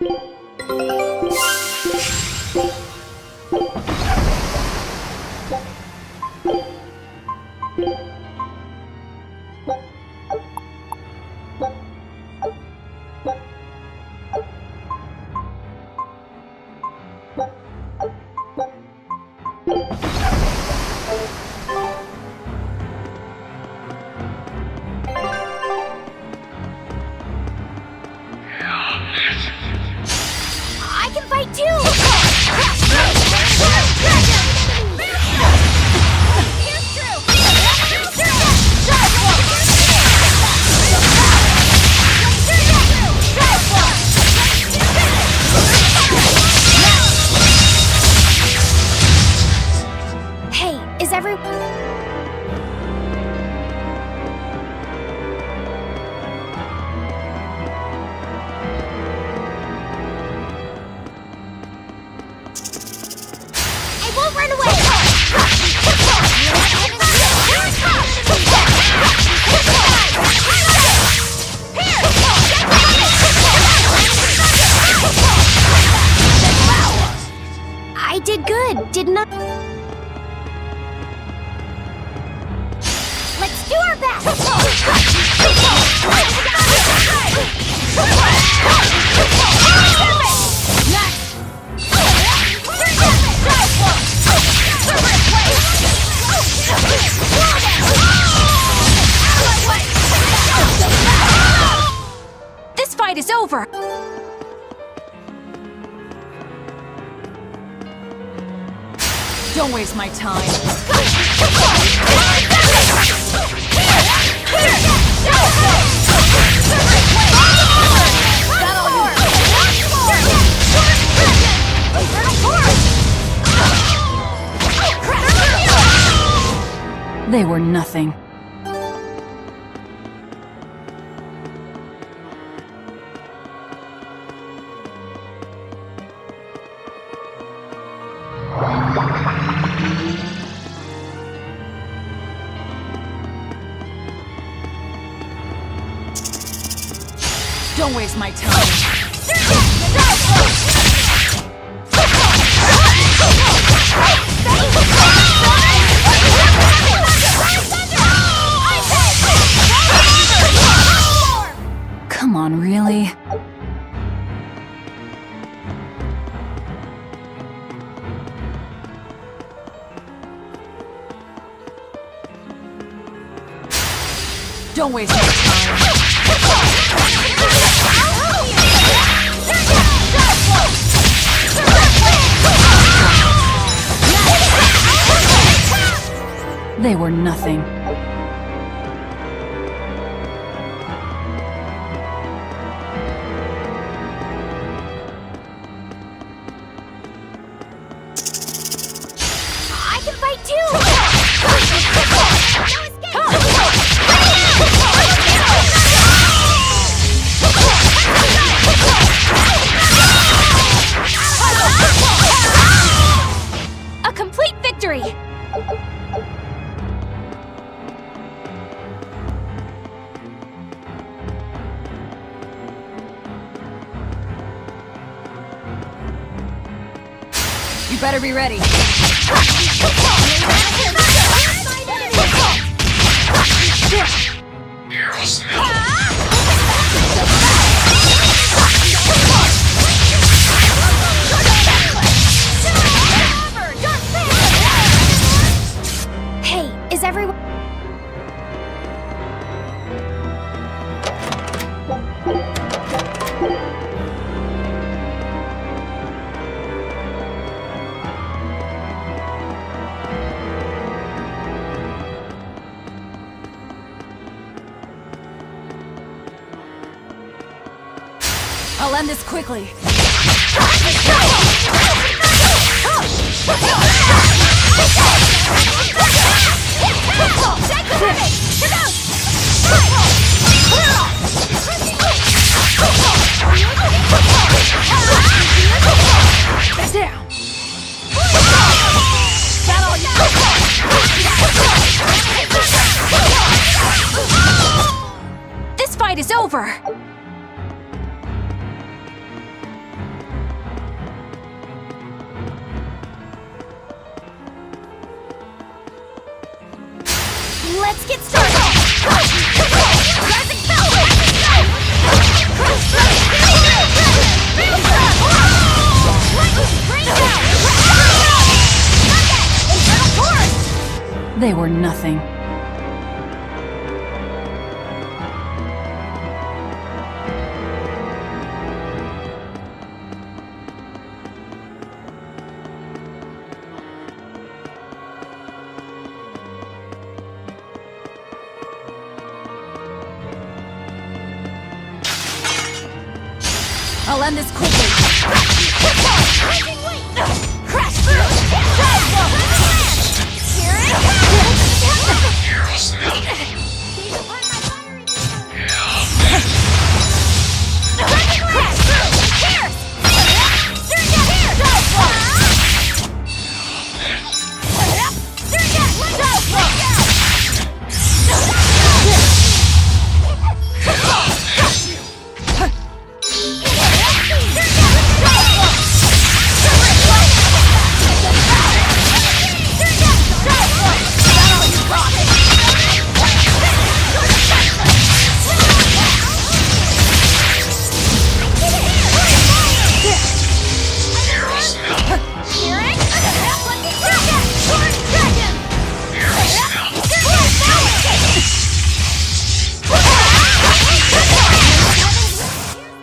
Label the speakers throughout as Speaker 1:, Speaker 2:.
Speaker 1: I can fight too! Hey, is everyone... Won't run away! I did good, didn't I? Let's do our best! This fight is over!
Speaker 2: Don't waste my time. They were nothing. Don't waste my time. Come on, really? Don't waste my time. They were nothing.
Speaker 1: I can fight too! A complete victory!
Speaker 2: You better be ready.
Speaker 1: Hey, is everyone...
Speaker 2: I'll end this quickly. Down. This fight is over.
Speaker 1: Let's get started! Rising spell!
Speaker 2: They were nothing. I'll end this quickly.
Speaker 1: Crash through!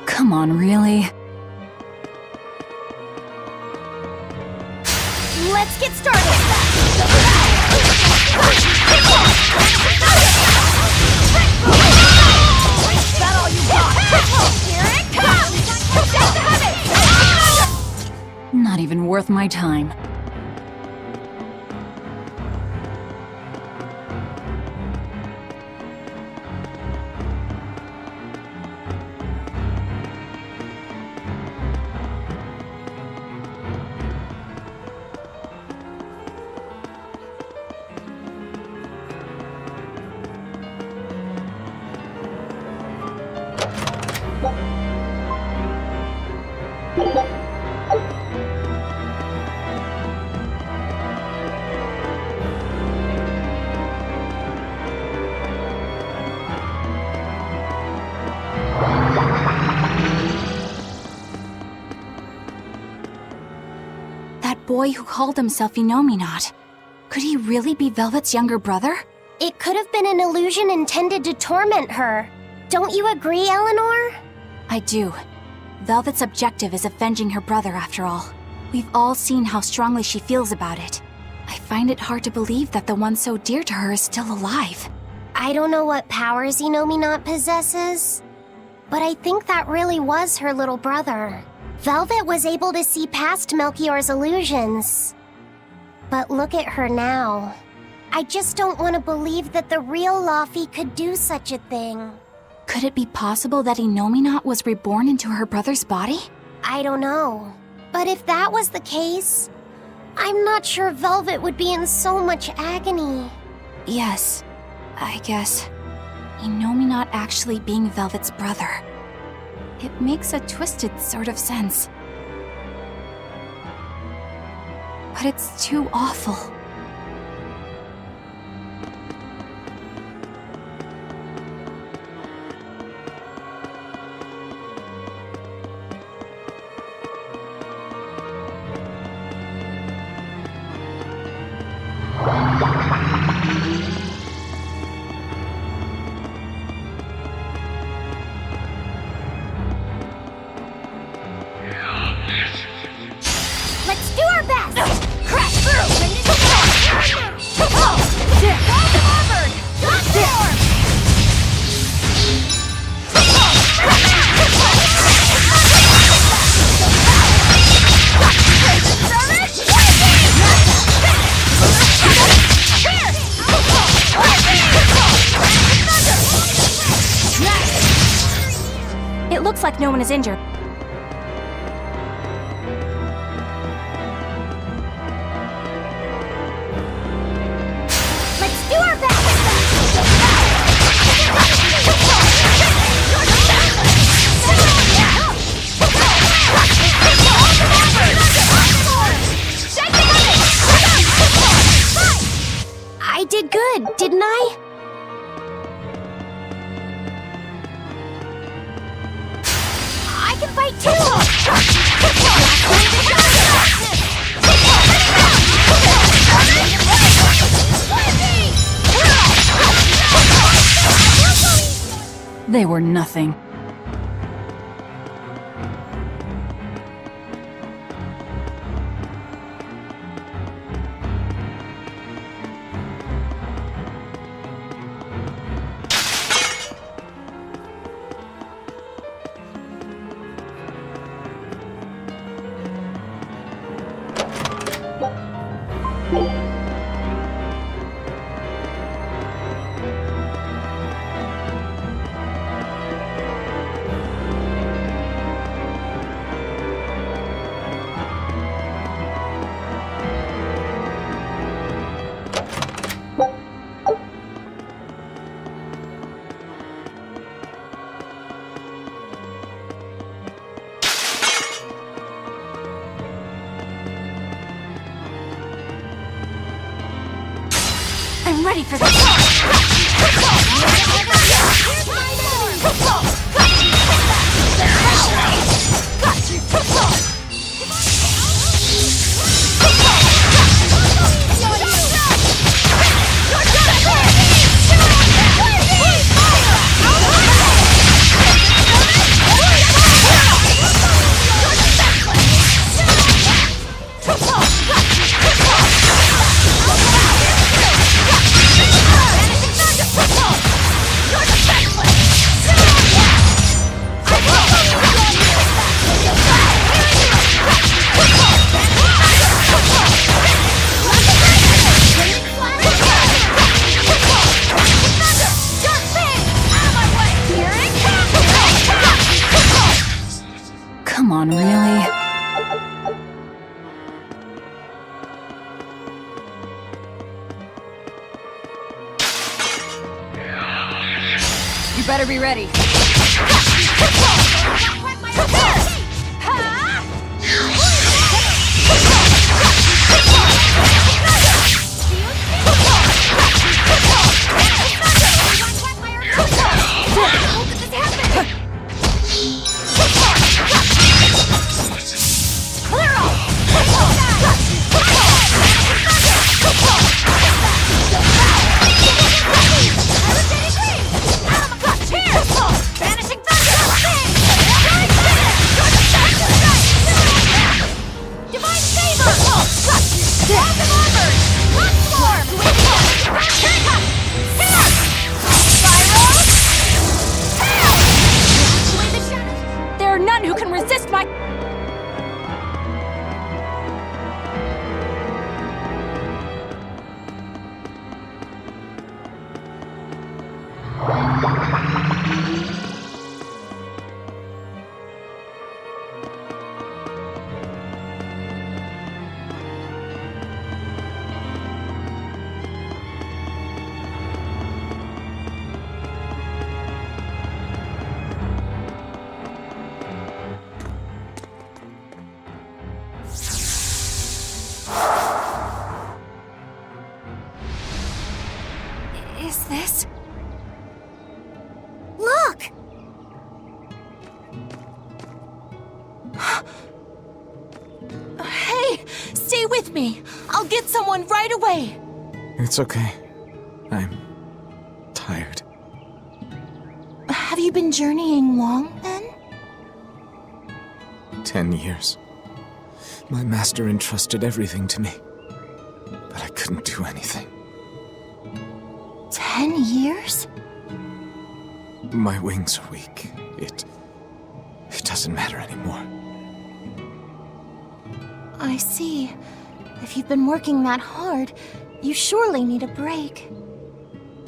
Speaker 2: Come on, really?
Speaker 1: Let's get started! Is that all you got? Here it comes!
Speaker 2: Not even worth my time. That boy who called himself Inominat. Could he really be Velvet's younger brother?
Speaker 1: It could have been an illusion intended to torment her. Don't you agree, Eleanor?
Speaker 2: I do. Velvet's objective is avenging her brother, after all. We've all seen how strongly she feels about it. I find it hard to believe that the one so dear to her is still alive.
Speaker 1: I don't know what powers Inominat possesses, but I think that really was her little brother. Velvet was able to see past Melchior's illusions. But look at her now. I just don't want to believe that the real Laufey could do such a thing.
Speaker 2: Could it be possible that Inominat was reborn into her brother's body?
Speaker 1: I don't know. But if that was the case, I'm not sure Velvet would be in so much agony.
Speaker 2: Yes, I guess. Inominat actually being Velvet's brother. It makes a twisted sort of sense. But it's too awful.
Speaker 1: Let's do our best! Crash through!
Speaker 2: It looks like no one is injured.
Speaker 1: Let's do our best! I did good, didn't I? fight too!
Speaker 2: They were nothing. I'm ready for this. Come on, really? You better be ready. There are none who can resist my... Is this?
Speaker 1: Look!
Speaker 3: Hey! Stay with me! I'll get someone right away!
Speaker 4: It's okay. I'm tired.
Speaker 3: Have you been journeying long, then?
Speaker 4: 10 years. My master entrusted everything to me. But I couldn't do anything.
Speaker 3: 10 years?
Speaker 4: My wings are weak. It doesn't matter anymore.
Speaker 3: I see. If you've been working that hard, you surely need a break.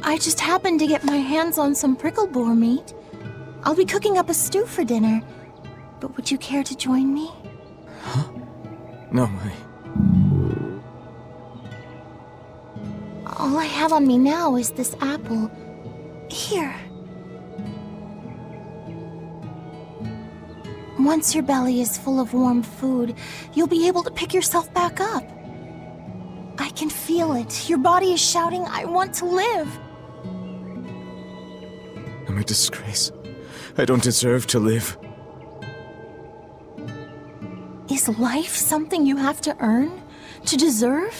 Speaker 3: I just happened to get my hands on some prickle boar meat. I'll be cooking up a stew for dinner. But would you care to join me?
Speaker 4: Huh? No,
Speaker 3: All I have on me now is this apple. Here. Once your belly is full of warm food, you'll be able to pick yourself back up. I can feel it. Your body is shouting, I want to live.
Speaker 4: I'm a disgrace. I don't deserve to live.
Speaker 3: Is life something you have to earn? To deserve?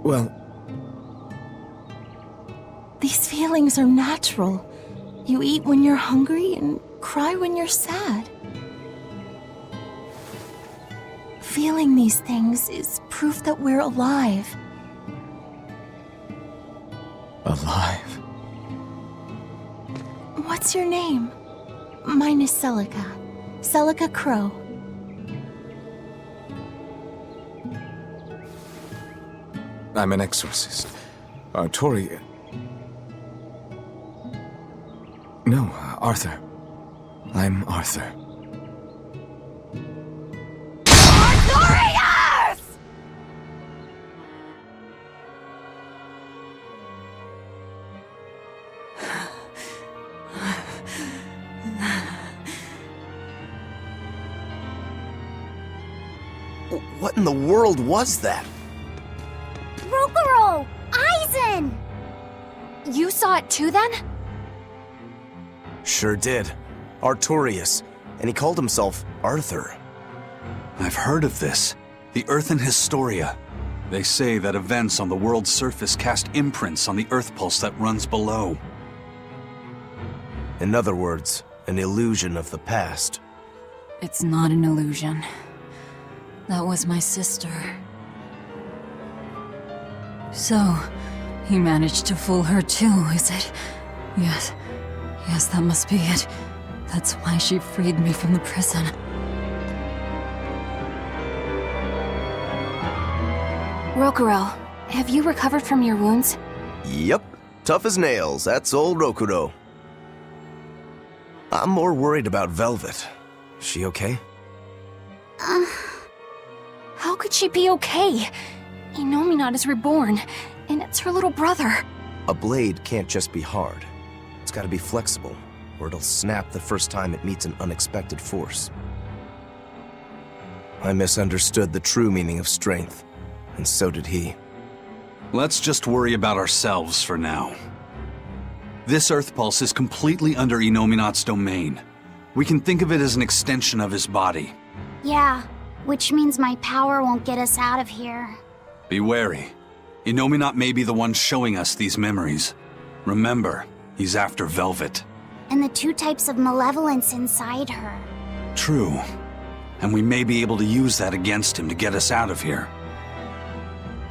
Speaker 4: Well,
Speaker 3: These feelings are natural. You eat when you're hungry and cry when you're sad. Feeling these things is proof that we're alive.
Speaker 4: alive.
Speaker 3: What's your name? Mine is Celica. Celica Crow.
Speaker 4: I'm an exorcist. Tori... No, Arthur. I'm Arthur.
Speaker 5: What in the world was that?
Speaker 1: Rokuro! Aizen!
Speaker 2: You saw it too, then?
Speaker 5: Sure did. Artorias. And he called himself Arthur.
Speaker 6: I've heard of this. The Earthen Historia. They say that events on the world's surface cast imprints on the Earth pulse that runs below.
Speaker 5: In other words, an illusion of the past.
Speaker 2: It's not an illusion. That was my sister. So, he managed to fool her too, is it? Yes, that must be it. That's why she freed me from the prison. Rokuro, have you recovered from your wounds?
Speaker 5: Yep. Tough as nails, that's old Rokuro. I'm more worried about Velvet. Is she okay?
Speaker 2: How could she be okay? Inominat is reborn, and it's her little brother.
Speaker 5: A blade can't just be hard. It's gotta be flexible, or it'll snap the first time it meets an unexpected force. I misunderstood the true meaning of strength, and so did he.
Speaker 6: Let's just worry about ourselves for now. This Earth pulse is completely under Inominat's domain. We can think of it as an extension of his body.
Speaker 1: Yeah, which means my power won't get us out of here.
Speaker 6: Be wary. Inominat may be the one showing us these memories. Remember, he's after Velvet.
Speaker 1: And the two types of malevolence inside her.
Speaker 6: True. And we may be able to use that against him to get us out of here.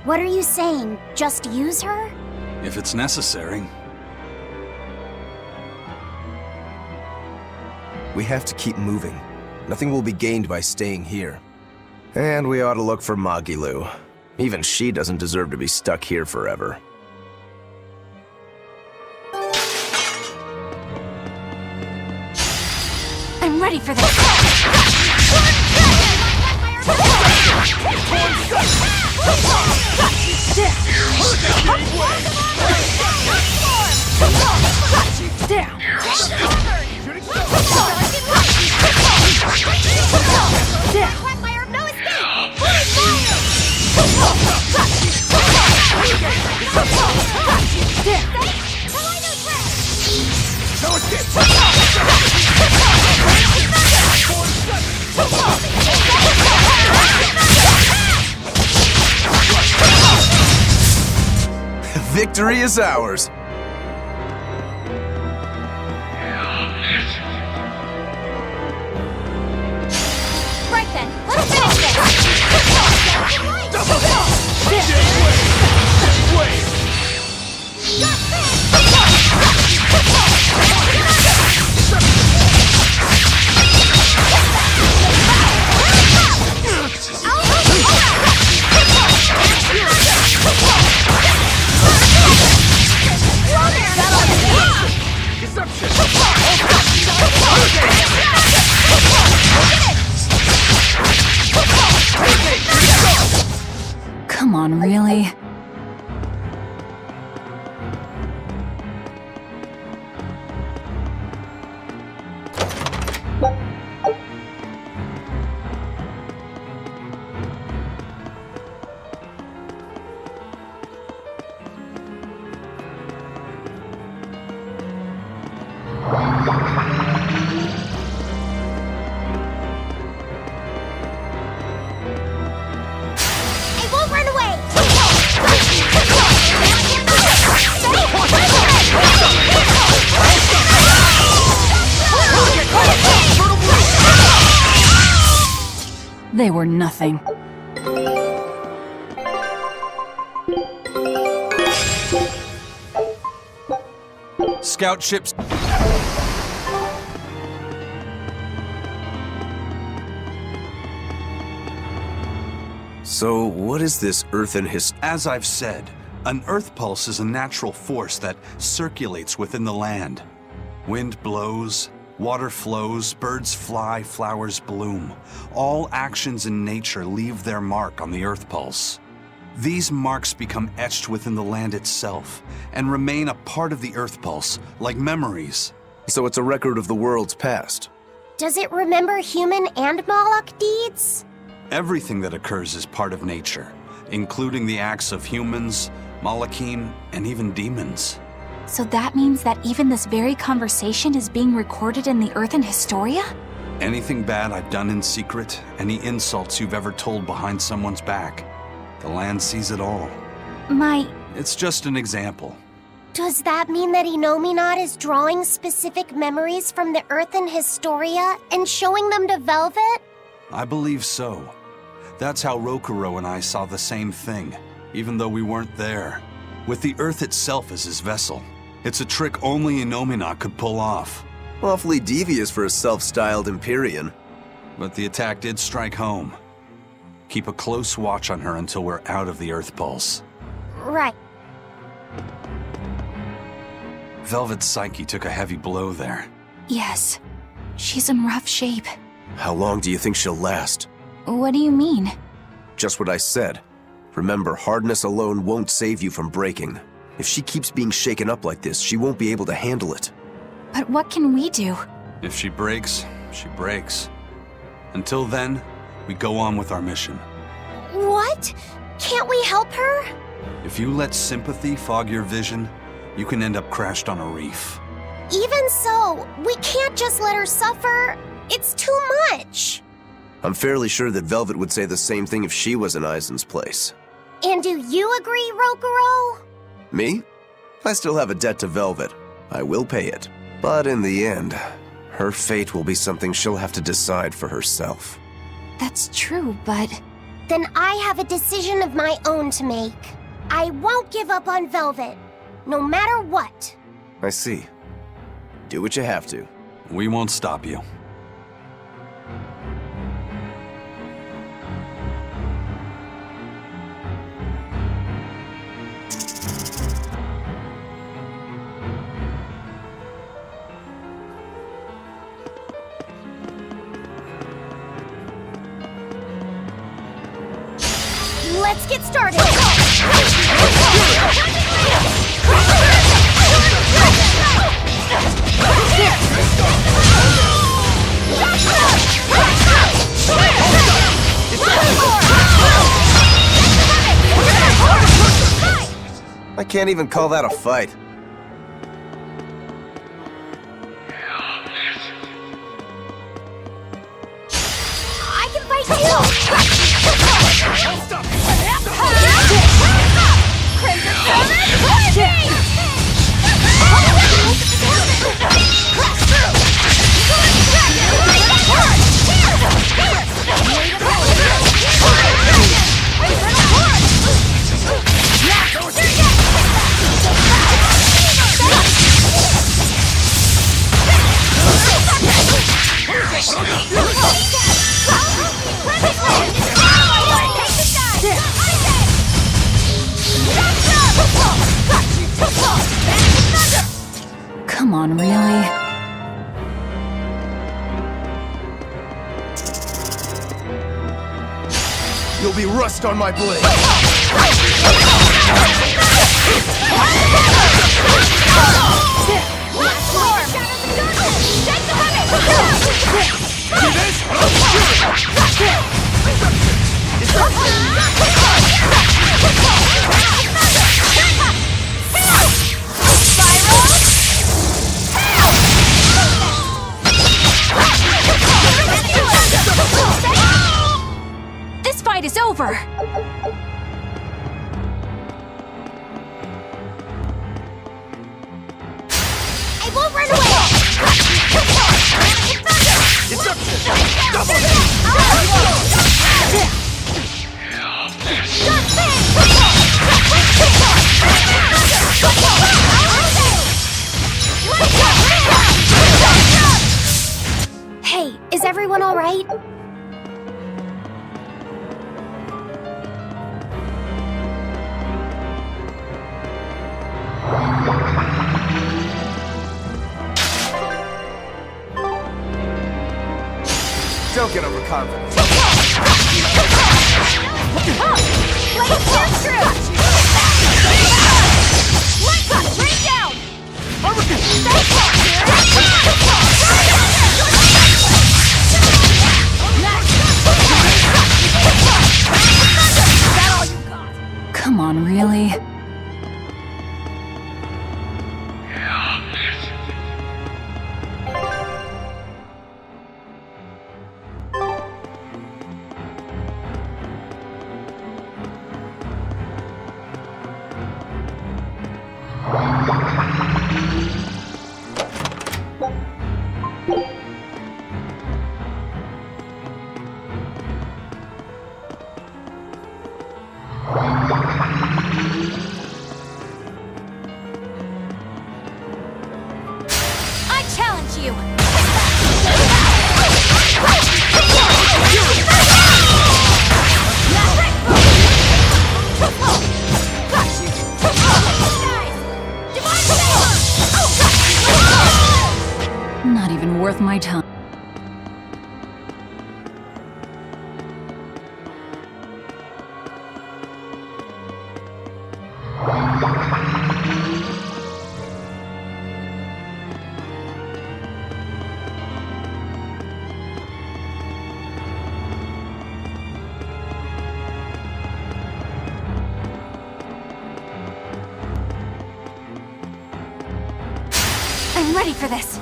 Speaker 1: What are you saying? Just use her?
Speaker 6: If it's necessary.
Speaker 5: We have to keep moving. Nothing will be gained by staying here. And we ought to look for Magilu. Even she doesn't deserve to be stuck here forever.
Speaker 2: I'm ready for this.
Speaker 5: Victory is ours!
Speaker 2: Right then, let's finish Come on, really? They were nothing.
Speaker 6: Scout ships.
Speaker 5: So, what is this earthen
Speaker 6: As I've said, an earth pulse is a natural force that circulates within the land. Wind blows, water flows, birds fly, flowers bloom. All actions in nature leave their mark on the earth pulse. These marks become etched within the land itself and remain a part of the earth pulse, like memories.
Speaker 5: So it's a record of the world's past.
Speaker 1: Does it remember human and Moloch deeds?
Speaker 6: Everything that occurs is part of nature, including the acts of humans, Malachim, and even demons.
Speaker 2: So that means that even this very conversation is being recorded in the Earthen Historia?
Speaker 6: Anything bad I've done in secret, any insults you've ever told behind someone's back, the land sees it all. It's just an example.
Speaker 1: Does that mean that Inominat is drawing specific memories from the Earthen Historia and showing them to Velvet?
Speaker 6: I believe so. That's how Rokuro and I saw the same thing, even though we weren't there. With the Earth itself as his vessel. It's a trick only Inominat could pull off.
Speaker 5: Awfully devious for a self-styled Empyrean.
Speaker 6: But the attack did strike home. Keep a close watch on her until we're out of the Earth Pulse.
Speaker 1: Right.
Speaker 6: Velvet's psyche took a heavy blow there.
Speaker 2: Yes. She's in rough shape.
Speaker 5: How long do you think she'll last?
Speaker 2: What do you mean?
Speaker 5: Just what I said. Remember, hardness alone won't save you from breaking. If she keeps being shaken up like this, she won't be able to handle it.
Speaker 2: But what can we do?
Speaker 6: If she breaks, she breaks. Until then, we go on with our mission.
Speaker 1: What? Can't we help her?
Speaker 6: If you let sympathy fog your vision, you can end up crashed on a reef.
Speaker 1: Even so, we can't just let her suffer. It's too much.
Speaker 5: I'm fairly sure that Velvet would say the same thing if she was in Aizen's place.
Speaker 1: And do you agree, Rokuro?
Speaker 5: Me? I still have a debt to Velvet. I will pay it. But in the end, her fate will be something she'll have to decide for herself.
Speaker 2: That's true, but...
Speaker 1: Then I have a decision of my own to make. I won't give up on Velvet, no matter what.
Speaker 5: I see. Do what you have to.
Speaker 6: We won't stop you.
Speaker 1: Let's get started!
Speaker 5: I can't even call that a fight.
Speaker 1: I can fight too!
Speaker 2: Come on, really?
Speaker 5: You'll be rust on my blade.
Speaker 2: This fight is over!
Speaker 1: I won't run away!
Speaker 5: Double hit!
Speaker 1: everyone all right?
Speaker 5: Don't get overconfident.
Speaker 2: Come on, really?
Speaker 3: I challenge you!
Speaker 2: Not even worth my time. I'm ready for this.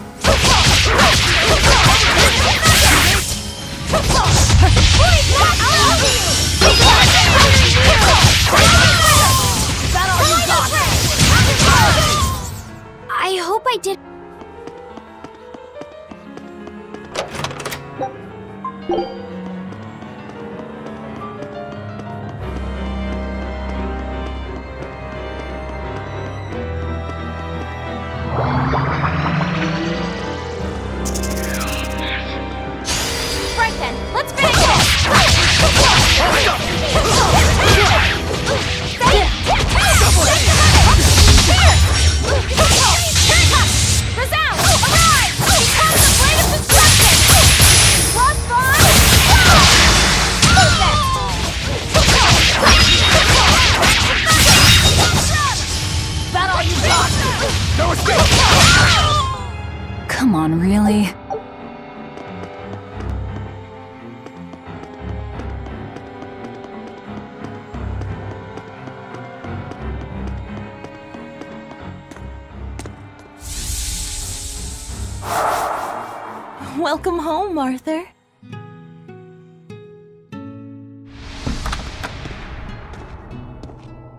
Speaker 1: I hope I did.
Speaker 3: Right then, let's finish this! Resound! Arise! Become the blade of destruction! Lost line! Is that all you got?
Speaker 5: No escape!
Speaker 2: Come on, really?
Speaker 3: Welcome home, Arthur.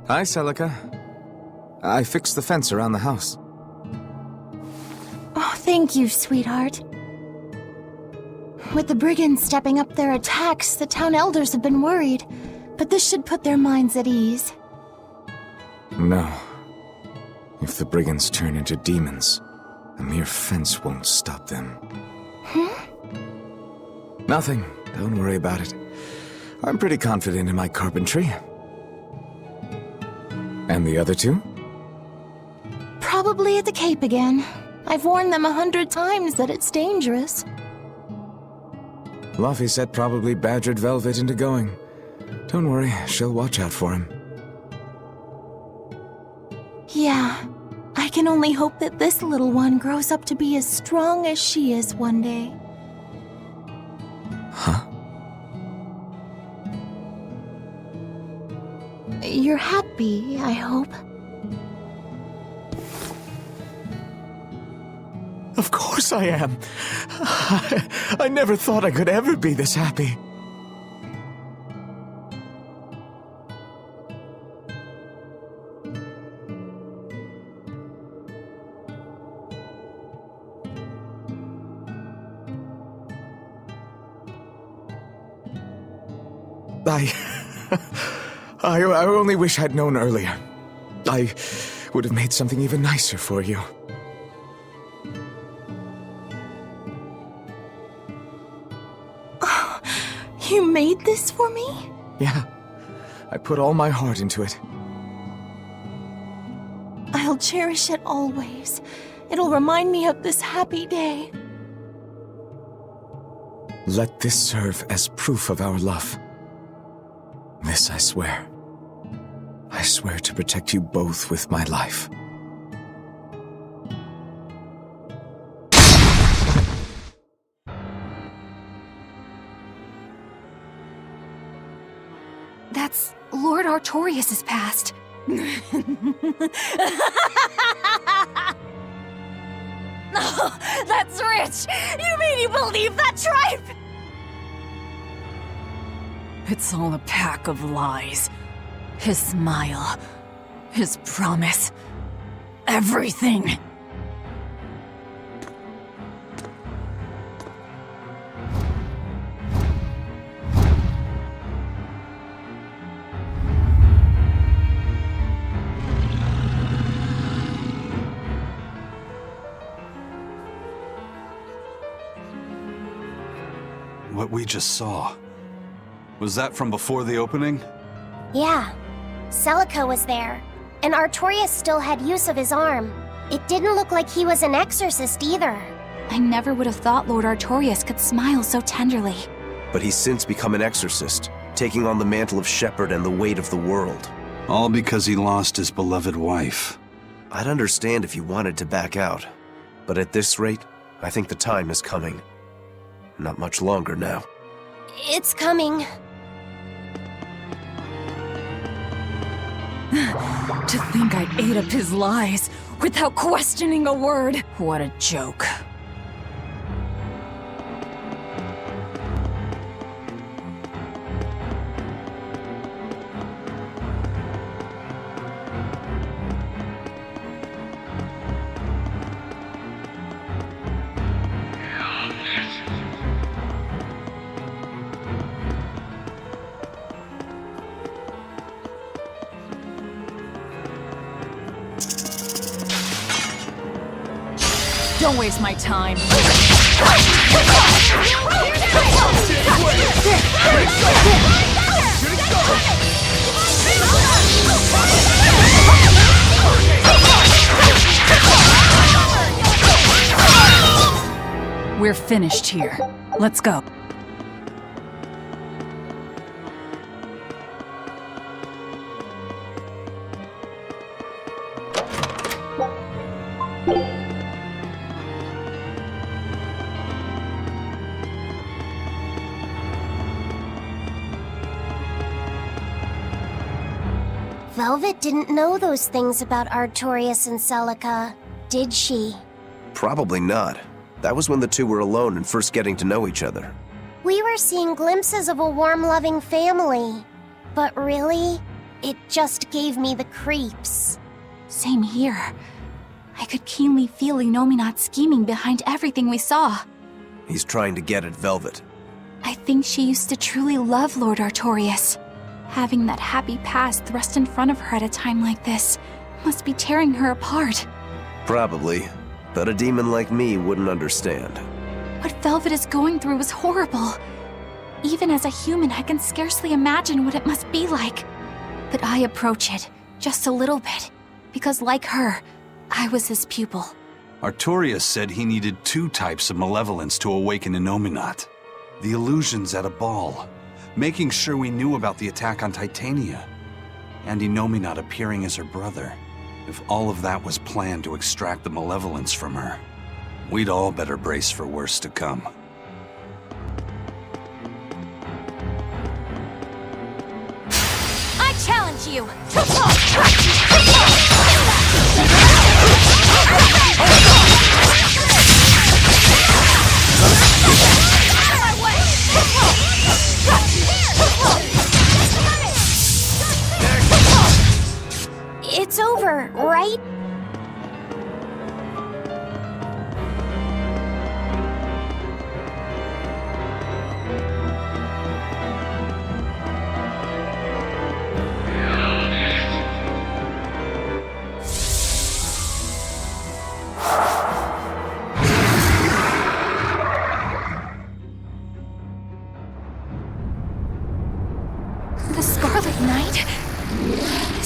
Speaker 4: Hi, Celica. I fixed the fence around the house.
Speaker 3: Oh, thank you, sweetheart. With the brigands stepping up their attacks, the town elders have been worried. But this should put their minds at ease.
Speaker 4: No. If the brigands turn into demons, a mere fence won't stop them. Nothing. Don't worry about it. I'm pretty confident in my carpentry. And the other two?
Speaker 3: Probably at the Cape again. I've warned them 100 times that it's dangerous.
Speaker 4: Luffy said probably badgered Velvet into going. Don't worry, she'll watch out for him.
Speaker 3: Yeah. I can only hope that this little one grows up to be as strong as she is one day.
Speaker 4: Huh?
Speaker 3: You're happy, I hope.
Speaker 4: Of course I am. I never thought I could ever be this happy. I only wish I'd known earlier. I would have made something even nicer for you.
Speaker 3: You made this for me?
Speaker 4: Yeah, I put all my heart into it.
Speaker 3: I'll cherish it always. It'll remind me of this happy day.
Speaker 4: Let this serve as proof of our love. This I swear. I swear to protect you both with my life.
Speaker 2: That's Lord Artorias' past.
Speaker 7: Oh, that's rich! You mean you believe that tripe? It's all a pack of lies. His smile, his promise, everything.
Speaker 6: What we just saw. Was that from before the opening?
Speaker 1: Yeah. Celica was there, and Artorias still had use of his arm. It didn't look like he was an exorcist either.
Speaker 2: I never would have thought Lord Artorias could smile so tenderly.
Speaker 5: But he's since become an exorcist, taking on the mantle of shepherd and the weight of the world.
Speaker 6: All because he lost his beloved wife.
Speaker 5: I'd understand if you wanted to back out, but at this rate, I think the time is coming. Not much longer now.
Speaker 1: It's coming.
Speaker 7: To think I ate up his lies without questioning a word. What a joke. Don't waste my time. We're finished here. Let's go.
Speaker 1: Velvet didn't know those things about Artorias and Celica, did she?
Speaker 5: Probably not. That was when the two were alone and first getting to know each other.
Speaker 1: We were seeing glimpses of a warm, loving family. But really, it just gave me the creeps.
Speaker 2: Same here. I could keenly feel Inominat scheming behind everything we saw.
Speaker 5: He's trying to get at Velvet.
Speaker 2: I think she used to truly love Lord Artorias. Having that happy past thrust in front of her at a time like this must be tearing her apart.
Speaker 5: Probably. But a demon like me wouldn't understand.
Speaker 2: What Velvet is going through is horrible. Even as a human, I can scarcely imagine what it must be like. But I approach it, just a little bit, because like her, I was his pupil.
Speaker 6: Artorias said he needed two types of malevolence to awaken Inominat. The illusions at a ball, making sure we knew about the attack on Titania, and Inominat appearing as her brother. If all of that was planned to extract the malevolence from her, we'd all better brace for worse to come.
Speaker 7: I challenge you!
Speaker 1: It's over, right?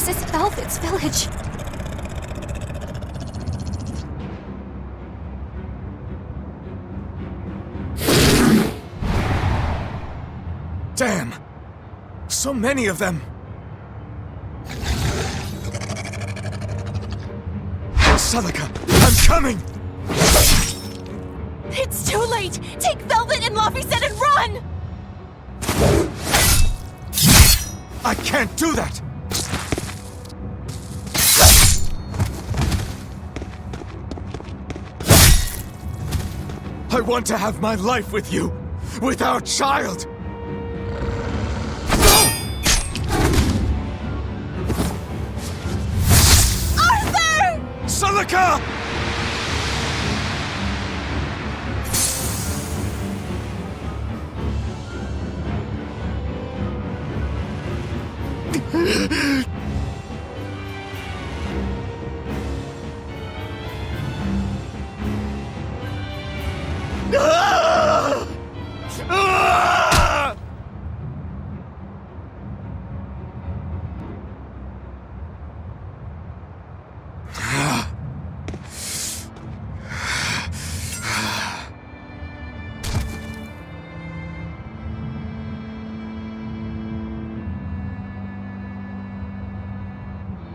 Speaker 2: This is Velvet's village.
Speaker 4: Damn! So many of them! Celica, I'm coming!
Speaker 3: It's too late! Take Velvet and Laphicet and run!
Speaker 4: I can't do that! I want to have my life with you, with our child!
Speaker 3: Arthur!
Speaker 4: Celica!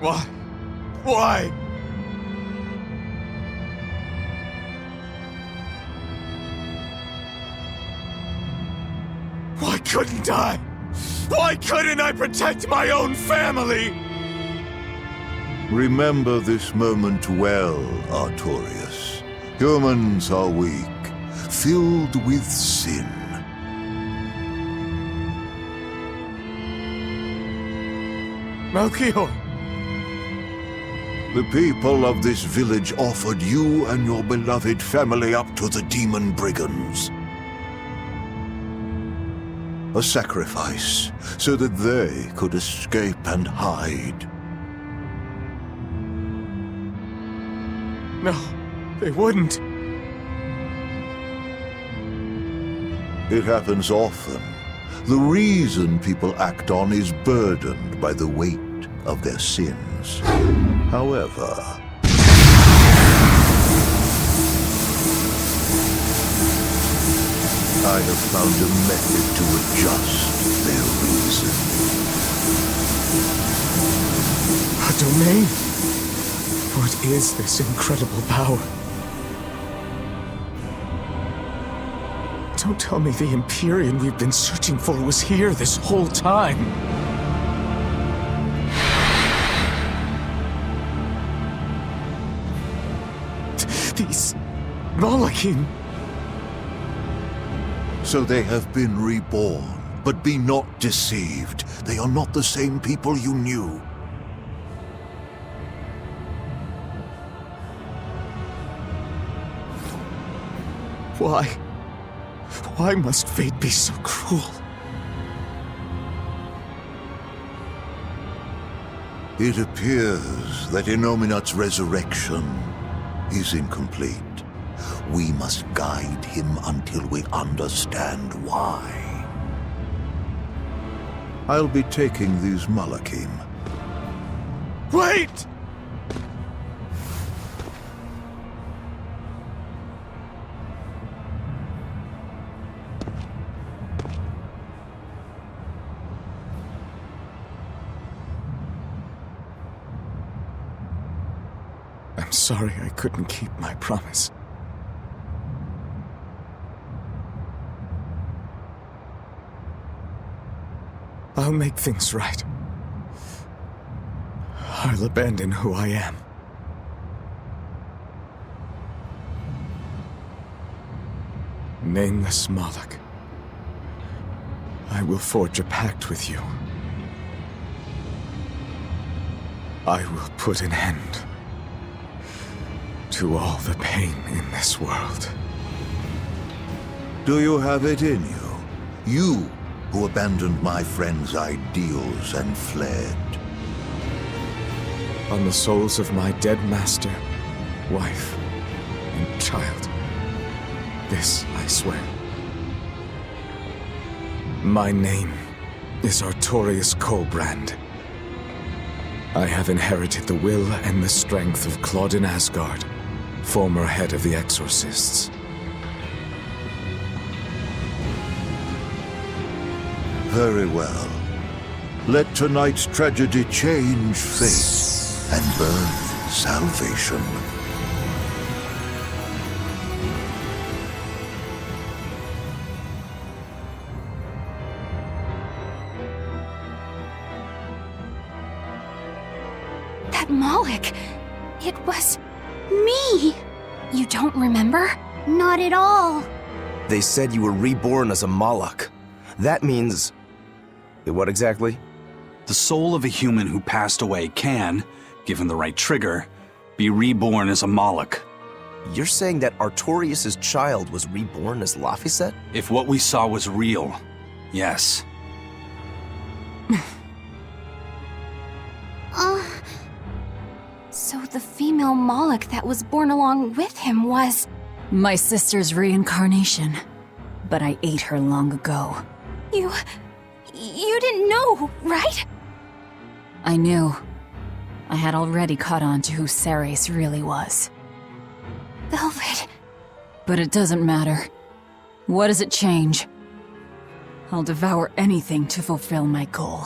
Speaker 4: Why? Why? Why couldn't I? Why couldn't I protect my own family?
Speaker 8: Remember this moment well, Artorias. Humans are weak, filled with sin.
Speaker 4: Melchior!
Speaker 8: The people of this village offered you and your beloved family up to the demon brigands. A sacrifice, so that they could escape and hide.
Speaker 4: No, they wouldn't.
Speaker 8: It happens often. The reason people act on is burdened by the weight of their sins. However, I have found a method to adjust their reason.
Speaker 4: A domain? What is this incredible power? Don't tell me the Empyrean we've been searching for was here this whole time. These Malachim.
Speaker 8: So they have been reborn, but be not deceived. They are not the same people you knew.
Speaker 4: Why? Why must fate be so cruel?
Speaker 8: It appears that Innominat's resurrection is incomplete. We must guide him until we understand why. I'll be taking these Malachim.
Speaker 4: Wait! I'm sorry I couldn't keep my promise. I'll make things right. I'll abandon who I am. Nameless Malak, I will forge a pact with you. I will put an end to all the pain in this world.
Speaker 8: Do you have it in you? You who abandoned my friend's ideals and fled.
Speaker 4: On the souls of my dead master, wife, and child. This I swear. My name is Artorias Colbrand. I have inherited the will and the strength of Claudin Asgard, former head of the Exorcists.
Speaker 8: Very well. Let tonight's tragedy change fate and birth salvation.
Speaker 2: That Moloch, it was me. You don't remember?
Speaker 1: Not at all.
Speaker 5: They said you were reborn as a Moloch. That means... what exactly?
Speaker 6: The soul of a human who passed away can, given the right trigger, be reborn as a Moloch.
Speaker 5: You're saying that Artorias' child was reborn as Laphicet?
Speaker 6: If what we saw was real, yes.
Speaker 2: So the female Moloch that was born along with him was...
Speaker 7: My sister's reincarnation. But I ate her long ago.
Speaker 2: You didn't know, right?
Speaker 7: I knew. I had already caught on to who Ceres really was.
Speaker 2: Velvet.
Speaker 7: But it doesn't matter. What does it change? I'll devour anything to fulfill my goal.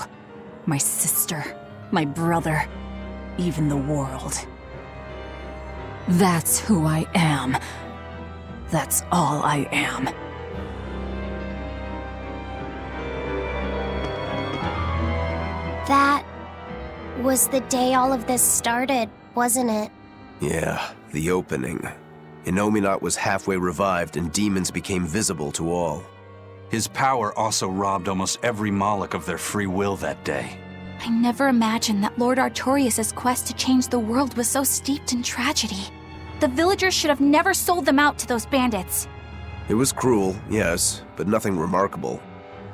Speaker 7: My sister, my brother, even the world. That's who I am. That's all I am.
Speaker 1: That was the day all of this started, wasn't it?
Speaker 5: Yeah, the opening. Innominat was halfway revived and demons became visible to all.
Speaker 6: His power also robbed almost every Moloch of their free will that day.
Speaker 2: I never imagined that Lord Artorias' quest to change the world was so steeped in tragedy. The villagers should have never sold them out to those bandits.
Speaker 5: It was cruel, yes, but nothing remarkable.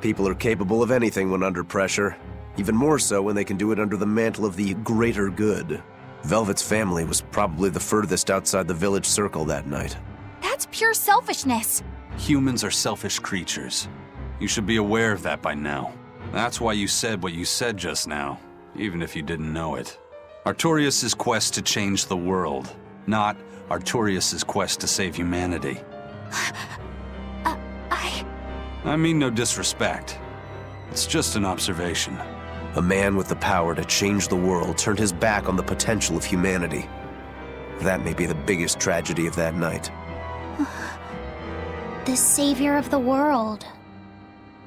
Speaker 5: People are capable of anything when under pressure. Even more so when they can do it under the mantle of the greater good. Velvet's family was probably the furthest outside the village circle that night.
Speaker 2: That's pure selfishness.
Speaker 6: Humans are selfish creatures. You should be aware of that by now. That's why you said what you said just now, even if you didn't know it. Artorias' quest to change the world, not Artorias' quest to save humanity. I mean no disrespect. It's just an observation.
Speaker 5: A man with the power to change the world turned his back on the potential of humanity. That may be the biggest tragedy of that night.
Speaker 1: The savior of the world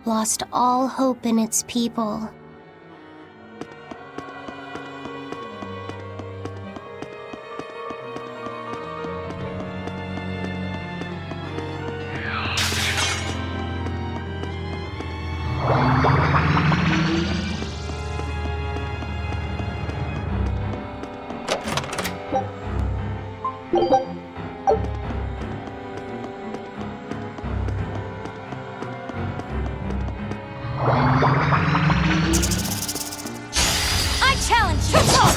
Speaker 1: lost all hope in its people.
Speaker 2: I challenge you!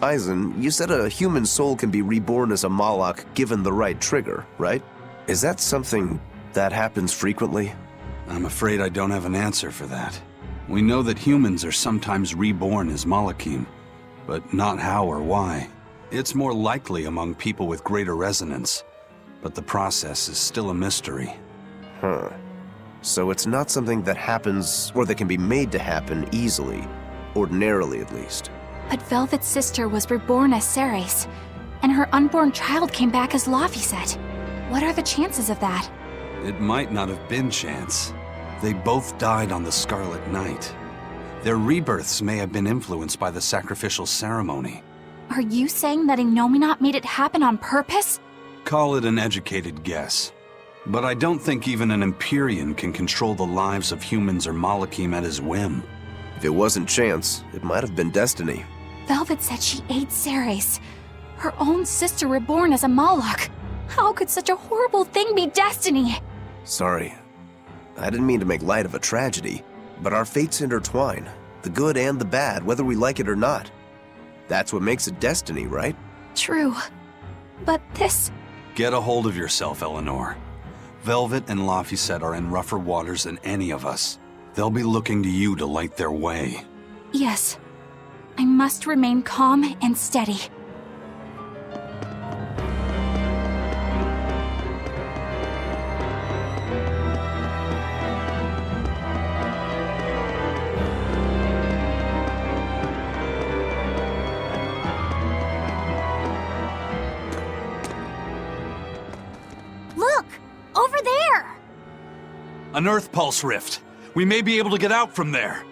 Speaker 5: Eisen, you said a human soul can be reborn as a Malak given the right trigger, right? Is that something that happens frequently?
Speaker 6: I'm afraid I don't have an answer for that. We know that humans are sometimes reborn as Malakim, but not how or why. It's more likely among people with greater resonance, but the process is still a mystery.
Speaker 5: Huh. So it's not something that happens, or that can be made to happen easily, ordinarily at least.
Speaker 2: But Velvet's sister was reborn as Ceres, and her unborn child came back as Laphicet. What are the chances of that?
Speaker 6: It might not have been chance. They both died on the Scarlet Night. Their rebirths may have been influenced by the sacrificial ceremony.
Speaker 2: Are you saying that Innominat made it happen on purpose?
Speaker 6: Call it an educated guess. But I don't think even an Empyrean can control the lives of humans or Malakim at his whim.
Speaker 5: If it wasn't chance, it might have been destiny.
Speaker 2: Velvet said she ate Ceres, her own sister reborn as a Malak. How could such a horrible thing be destiny?
Speaker 5: Sorry. I didn't mean to make light of a tragedy, but our fates intertwine, the good and the bad, whether we like it or not. That's what makes it destiny, right?
Speaker 2: True. But this...
Speaker 6: Get a hold of yourself, Eleanor. Velvet and Laphicet are in rougher waters than any of us. They'll be looking to you to light their way.
Speaker 2: Yes. I must remain calm and steady.
Speaker 1: Look! Over there!
Speaker 6: An Earth Pulse rift. We may be able to get out from there.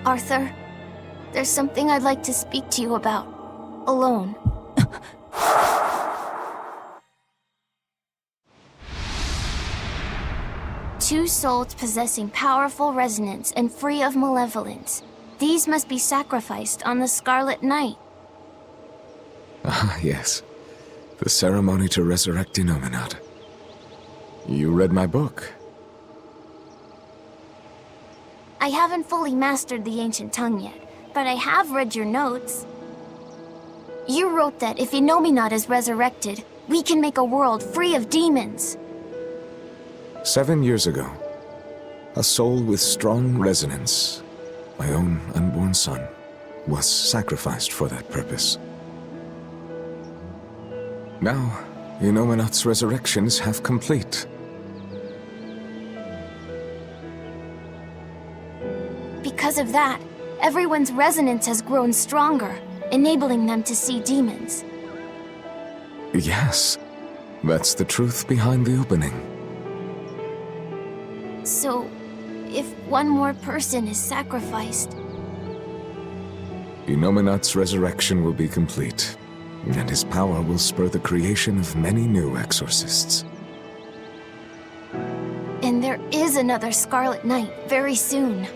Speaker 9: Arthur, there's something I'd like to speak to you about. Alone. Two souls possessing powerful resonance and free of malevolence. These must be sacrificed on the Scarlet Night.
Speaker 4: Ah, yes. The ceremony to resurrect Innominat. You read my book.
Speaker 9: I haven't fully mastered the ancient tongue yet, but I have read your notes. You wrote that if Innominat is resurrected, we can make a world free of demons.
Speaker 4: 7 years ago, a soul with strong resonance, my own unborn son, was sacrificed for that purpose. Now, Innominat's resurrection is half complete.
Speaker 9: Because of that, everyone's resonance has grown stronger, enabling them to see demons.
Speaker 4: Yes, that's the truth behind the opening.
Speaker 9: So, if one more person is sacrificed,
Speaker 4: Innominat's resurrection will be complete, and his power will spur the creation of many new exorcists.
Speaker 9: and there is another Scarlet Night very soon.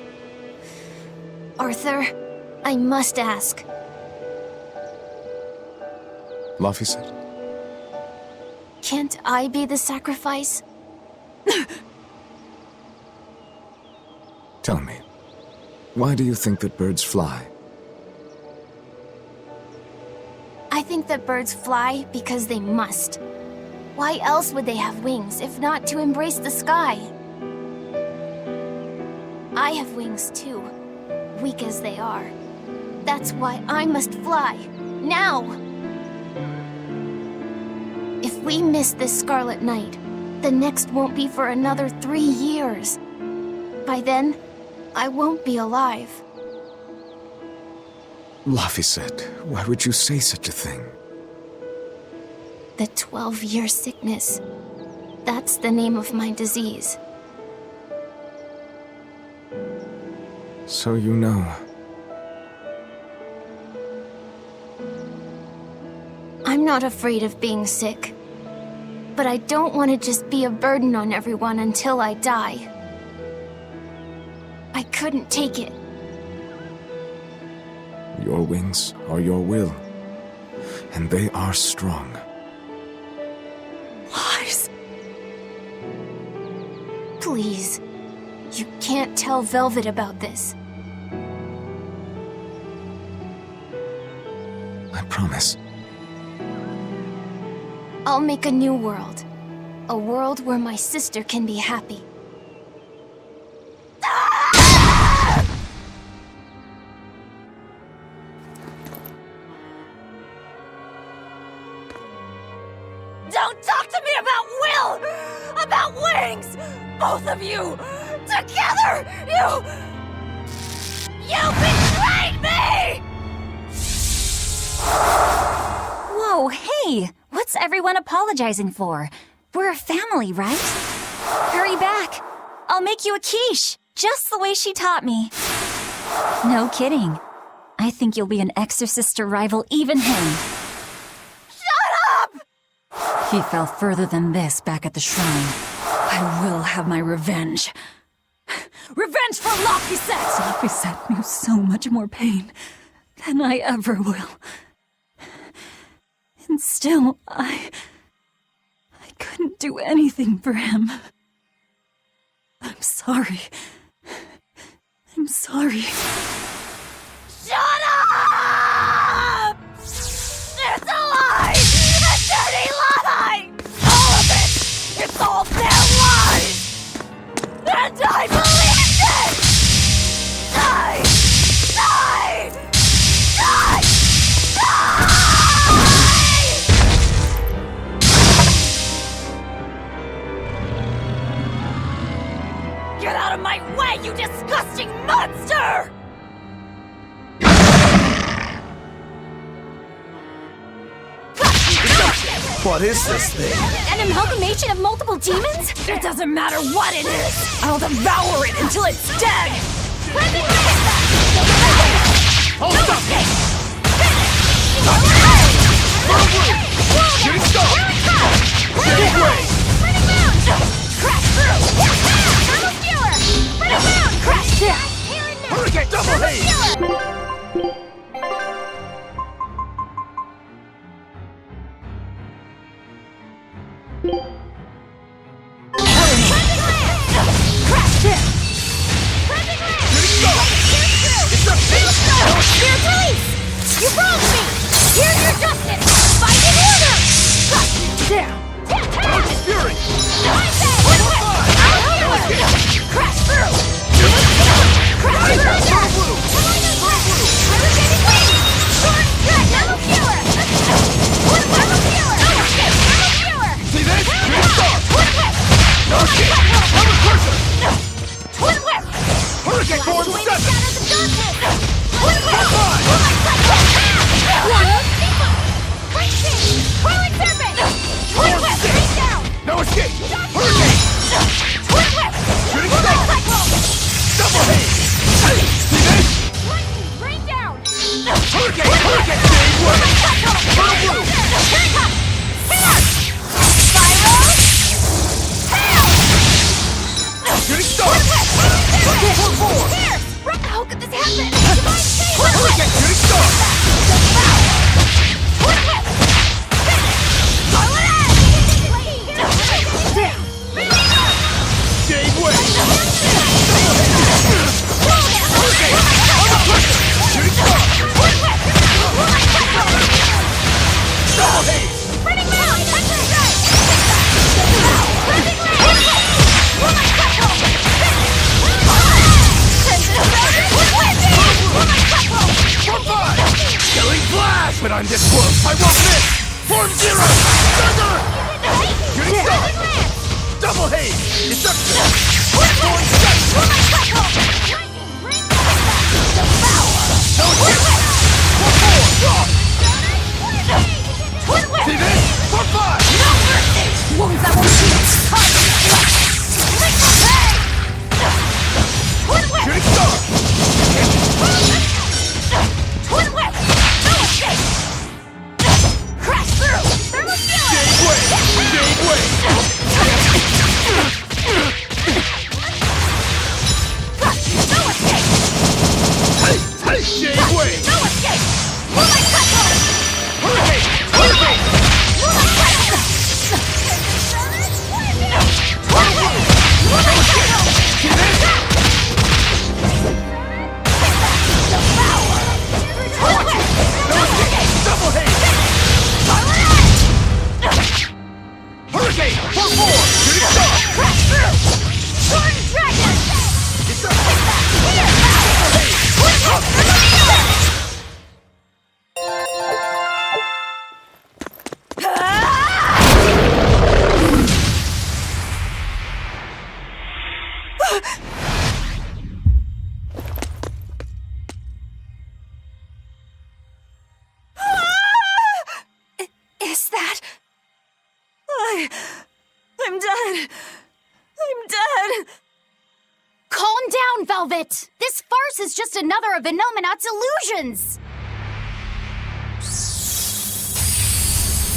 Speaker 9: Arthur, I must ask.
Speaker 4: Laphicet?
Speaker 9: Can't I be the sacrifice?
Speaker 4: Tell me, why do you think that birds fly?
Speaker 9: I think that birds fly because they must. Why else would they have wings if not to embrace the sky? I have wings too, weak as they are. That's why I must fly, now! If we miss this Scarlet Night, the next won't be for another 3 years. By then, I won't be alive.
Speaker 4: Laphicet, why would you say such a thing?
Speaker 9: The 12-year sickness. That's the name of my disease.
Speaker 4: So you know.
Speaker 9: I'm not afraid of being sick. but I don't want to just be a burden on everyone until I die. I couldn't take it.
Speaker 4: Your wings are your will, and they are strong.
Speaker 2: Lies.
Speaker 9: Please. You can't tell Velvet about this.
Speaker 4: I promise.
Speaker 9: I'll make a new world. A world where my sister can be happy.
Speaker 2: Don't talk to me about will! About wings! Both of you! Together! You betrayed me! Whoa, hey! What's everyone apologizing for? We're a family, right? Hurry back. I'll make you a quiche, just the way she taught me. No kidding. I think you'll be an exorcist to rival even him. He fell further than this back at the shrine. I will have my revenge. Revenge for Laphicet! Laphicet knew so much more pain than I ever will. And still, I couldn't do anything for him. I'm sorry. I'm sorry. Shut up! It's a lie! A dirty lie! All of it! It's all their lies! And I believed it! Die! Die! Die! Die! Get out of my way, you disgusting monster!
Speaker 5: What is this thing?
Speaker 2: An amalgamation of multiple demons? It doesn't matter what it is! I'll devour it until it's dead!
Speaker 6: Hold up! Shooting star! Shooting ray!
Speaker 2: Crash through! Thermal skewer! Bring it down! Crash down!
Speaker 6: Hurricane double haze!
Speaker 2: You broke me! Here's your justice! Fight in order! Down!
Speaker 6: Fury!
Speaker 2: Crash through! Crash through! Hurricane wings! Sword strike! Double skewer! Double skewer!
Speaker 6: See this? Shooting star!
Speaker 2: Twin whip!
Speaker 6: No escape! Double cursor!
Speaker 2: Twin whip!
Speaker 6: Hurricane form 7!
Speaker 2: Shadows of darkness! Twin whip!
Speaker 6: No escape! Hurricane!
Speaker 2: Twin whip!
Speaker 6: Shooting star! Double haze! See this?
Speaker 2: Rain down!
Speaker 6: Hurricane! Hurricane! Big wave! Purple blue! Shooting star! Purple 4!
Speaker 2: How could this happen?
Speaker 6: Hurricane! Shooting star! Jade wave! Hurricane! Under pressure! Shooting star! Double haze! Killing flash! When I'm this close, I won't miss! Form 0! Thunder! Shooting star! Double haze! Destruction! Form 7! No escape! Form 4! See this? Form 5!
Speaker 2: Wounds that won't heal!
Speaker 6: Shooting star!
Speaker 2: Twin whip! No escape! Crash through! Thermal skewer!
Speaker 6: Jade wave! Jade wave!
Speaker 7: dead. I'm dead.
Speaker 2: Calm down, Velvet! This farce is just another of Inominat's illusions!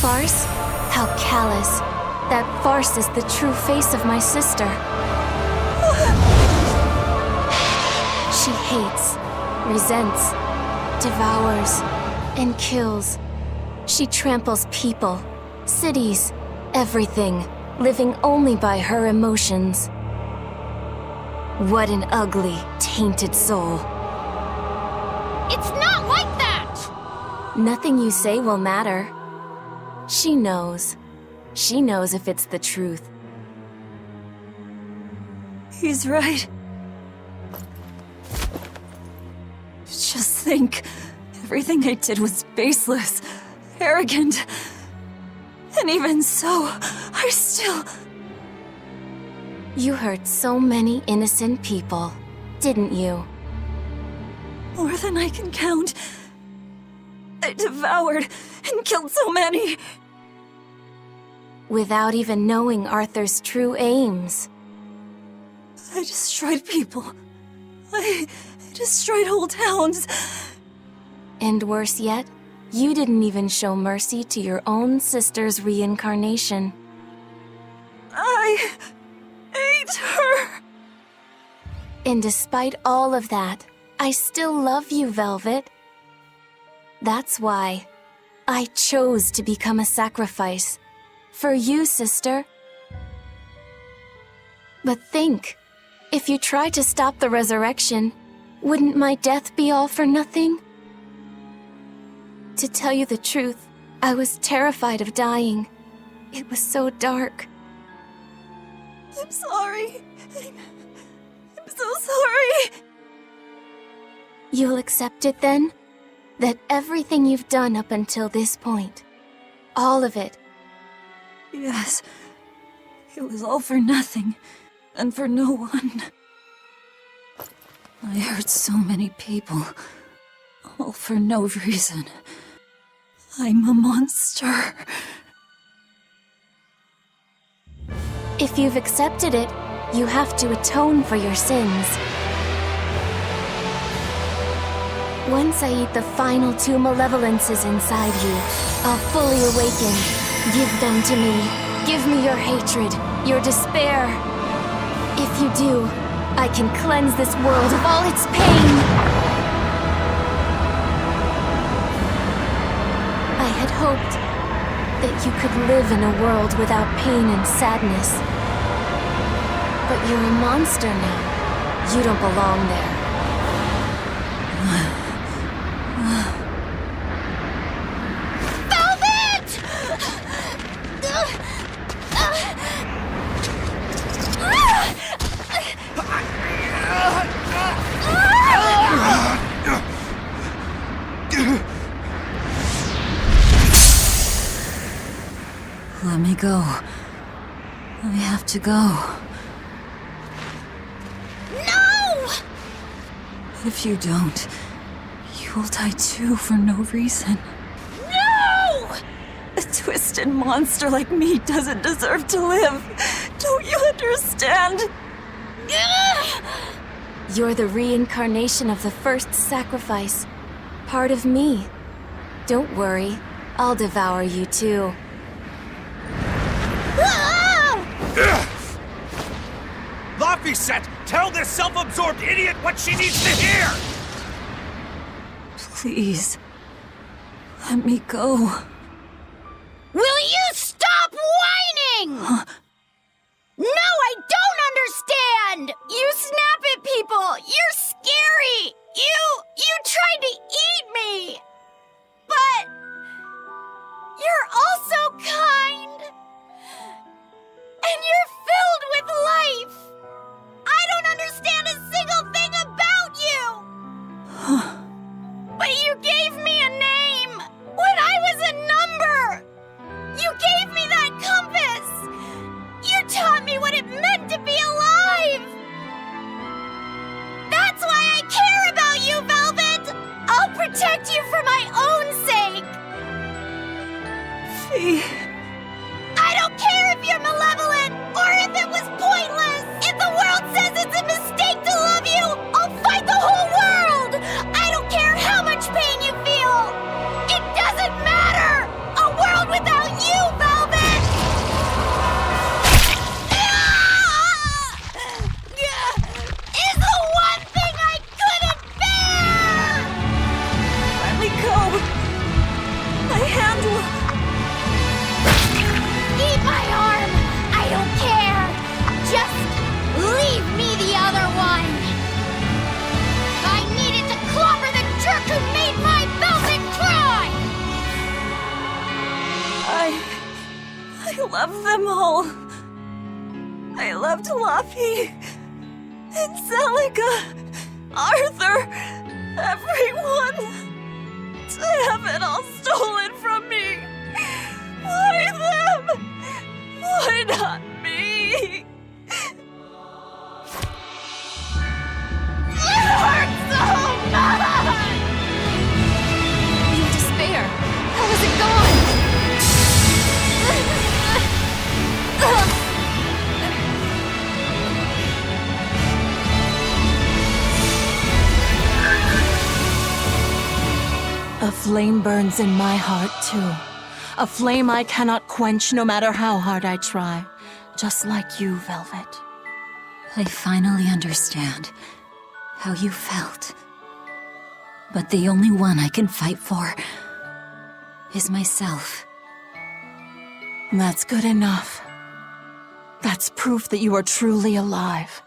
Speaker 9: Farce? How callous. That farce is the true face of my sister. She hates, resents, devours, and kills. She tramples people, cities, everything, living only by her emotions. What an ugly, tainted soul.
Speaker 2: It's not like that!
Speaker 9: Nothing you say will matter. She knows. She knows if it's the truth.
Speaker 7: He's right. Just think, everything I did was baseless, arrogant. And even so, I still...
Speaker 9: You hurt so many innocent people, didn't you?
Speaker 7: More than I can count. I devoured and killed so many.
Speaker 9: Without even knowing Arthur's true aims.
Speaker 7: I destroyed people. I destroyed whole towns.
Speaker 9: And worse yet, you didn't even show mercy to your own sister's reincarnation.
Speaker 7: I ate her.
Speaker 9: And despite all of that, I still love you, Velvet. That's why I chose to become a sacrifice. For you, sister. But think, if you try to stop the resurrection, wouldn't my death be all for nothing? To tell you the truth, I was terrified of dying. It was so dark.
Speaker 7: I'm sorry. I'm so sorry.
Speaker 9: You'll accept it then? That everything you've done up until this point, all of it,
Speaker 7: Yes. It was all for nothing, and for no one. I hurt so many people, all for no reason. I'm a monster.
Speaker 9: if you've accepted it, you have to atone for your sins. Once I eat the final 2 malevolences inside you, I'll fully awaken. Give them to me. Give me your hatred, your despair. If you do, I can cleanse this world of all its pain. I had hoped that you could live in a world without pain and sadness. But you're a monster now. You don't belong there.
Speaker 7: Let me go. I have to go.
Speaker 2: No!
Speaker 7: But if you don't, you will die too for no reason.
Speaker 2: No!
Speaker 7: A twisted monster like me doesn't deserve to live. Don't you understand?
Speaker 9: You're the reincarnation of the first sacrifice. Part of me. Don't worry, I'll devour you too.
Speaker 5: Laphicet, tell this self-absorbed idiot what she needs to hear!
Speaker 7: Please, let me go.
Speaker 2: Will you stop whining? No, I don't understand! You snap at people! You're scary! You tried to eat me! But you're also kind! And you're filled with life! I don't understand a single thing about you! But you gave me a name! When I was a number! You gave me that compass! You taught me what it meant to be alive! That's why I care about you, Velvet! I'll protect you for my own sake!
Speaker 7: Fee.
Speaker 2: I don't care if you're malevolent or if
Speaker 3: I love them all. I loved Laffy and Celica, Arthur, everyone. To have it all stolen from me. Why them? Why not me? It hurts so much!
Speaker 2: You despair. How is it gone?
Speaker 3: A flame burns in my heart, too. A flame I cannot quench no matter how hard I try. Just like you, Velvet.
Speaker 7: I finally understand how you felt. But the only one I can fight for is myself.
Speaker 3: That's good enough. That's proof that you are truly alive.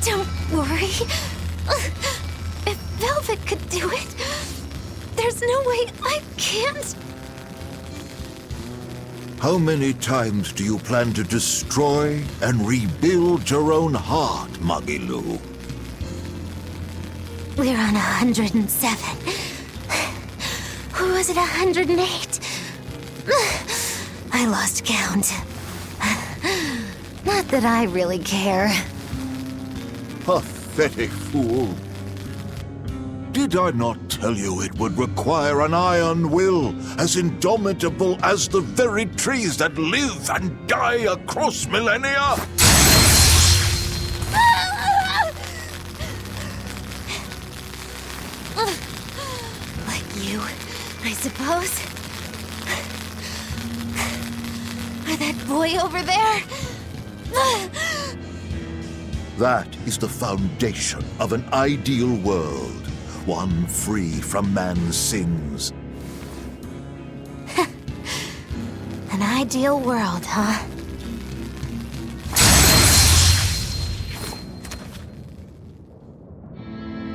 Speaker 1: Don't worry. If Velvet could do it, there's no way I can't.
Speaker 8: How many times do you plan to destroy and rebuild your own heart, Magilu?
Speaker 1: We're on 107. Or was it 108? I lost count. Not that I really care.
Speaker 8: Pathetic fool. Did I not tell you it would require an iron will as indomitable as the very trees that live and die across millennia?
Speaker 1: Like you, I suppose. Or that boy over there.
Speaker 8: That is the foundation of an ideal world, one free from man's sins.
Speaker 1: An ideal world, huh?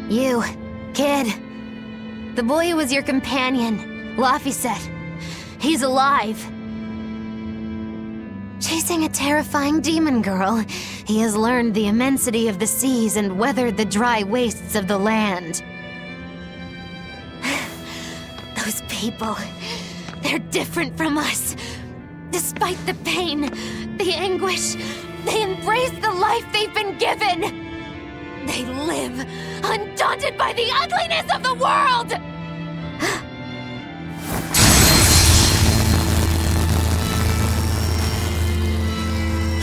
Speaker 1: You, kid. The boy who was your companion, Laffy said. He's alive. Chasing a terrifying demon girl, he has learned the immensity of the seas and weathered the dry wastes of the land. Those people, they're different from us. Despite the pain, the anguish, they embrace the life they've been given. They live, undaunted by the ugliness of the world!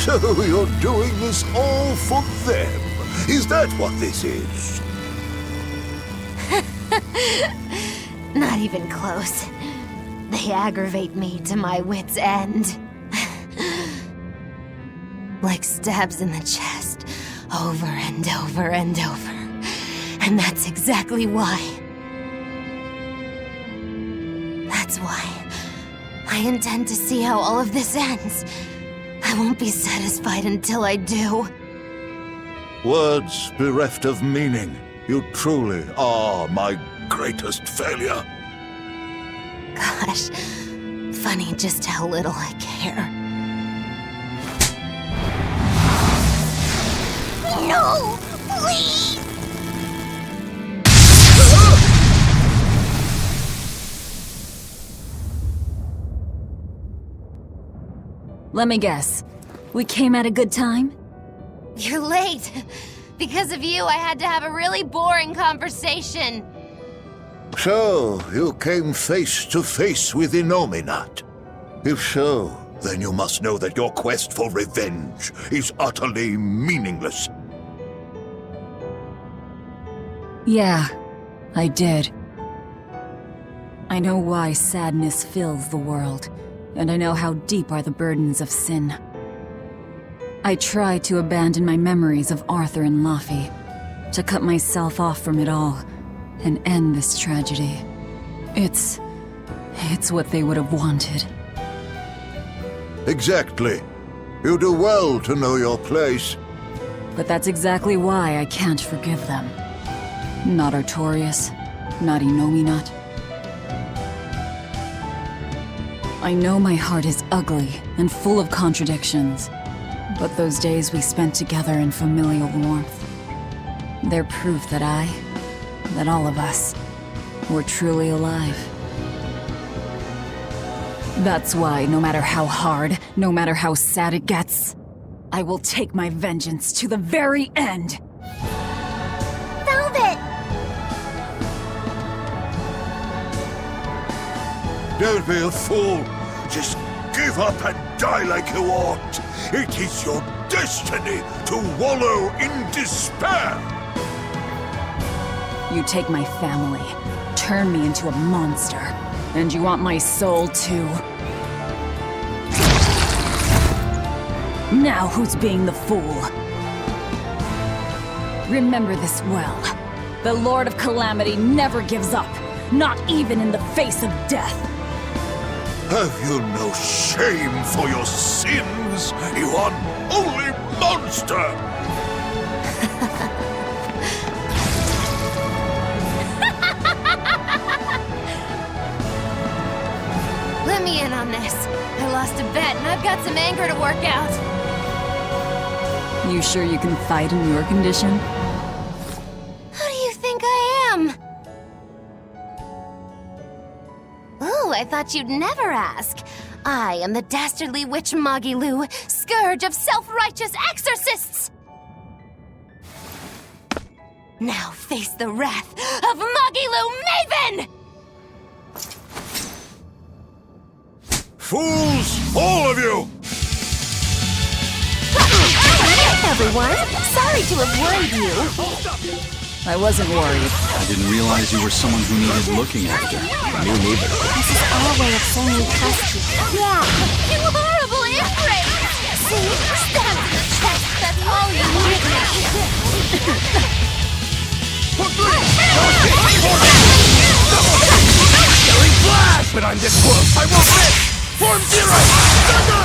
Speaker 8: So you're doing this all for them? Is that what this is?
Speaker 1: Not even close. They aggravate me to my wit's end. Like stabs in the chest, over and over and over. And that's exactly why. That's why I intend to see how all of this ends. I won't be satisfied until I do.
Speaker 8: Words bereft of meaning. You truly are my greatest failure.
Speaker 1: Gosh, funny just how little I care. No! Please!
Speaker 7: Let me guess. We came at a good time?
Speaker 1: You're late. Because of you, I had to have a really boring conversation.
Speaker 8: So, you came face to face with Innominat. If so, then you must know that your quest for revenge is utterly meaningless.
Speaker 7: Yeah, I did. I know why sadness fills the world, and I know how deep are the burdens of sin. I tried to abandon my memories of Arthur and Laffy, to cut myself off from it all, and end this tragedy. It's what they would have wanted.
Speaker 8: Exactly. You do well to know your place.
Speaker 7: But that's exactly why I can't forgive them. Not Artorias, not Innominat. I know my heart is ugly and full of contradictions, but those days we spent together in familial warmth, they're proof that all of us, were truly alive. That's why, no matter how hard, no matter how sad it gets, I will take my vengeance to the very end!
Speaker 1: Velvet!
Speaker 8: Don't be a fool. Just give up and die like you ought. It is your destiny to wallow in despair.
Speaker 7: You take my family, turn me into a monster, and you want my soul too. Now who's being the fool? Remember this well. The Lord of Calamity never gives up, not even in the face of death.
Speaker 8: Have you no shame for your sins, you unholy monster?
Speaker 9: Let me in on this. I lost a bet and I've got some anger to work out.
Speaker 7: You sure you can fight in your condition?
Speaker 9: Who do you think I am? Ooh, I thought you'd never ask. I am the dastardly witch Magilu, scourge of self-righteous exorcists! Now face the wrath of Magilu Maven!
Speaker 8: Fools, all of you!
Speaker 1: Everyone, sorry to have worried you.
Speaker 7: I wasn't worried.
Speaker 6: I didn't realize you were someone who needed looking after.
Speaker 5: Me neither.
Speaker 1: This is our way of saying we trust you. Yeah.
Speaker 9: You horrible ingrate! See? Stab to the chest, that's all you need
Speaker 5: Killing flash! But I'm this close, I won't miss! Form zero! Thunder!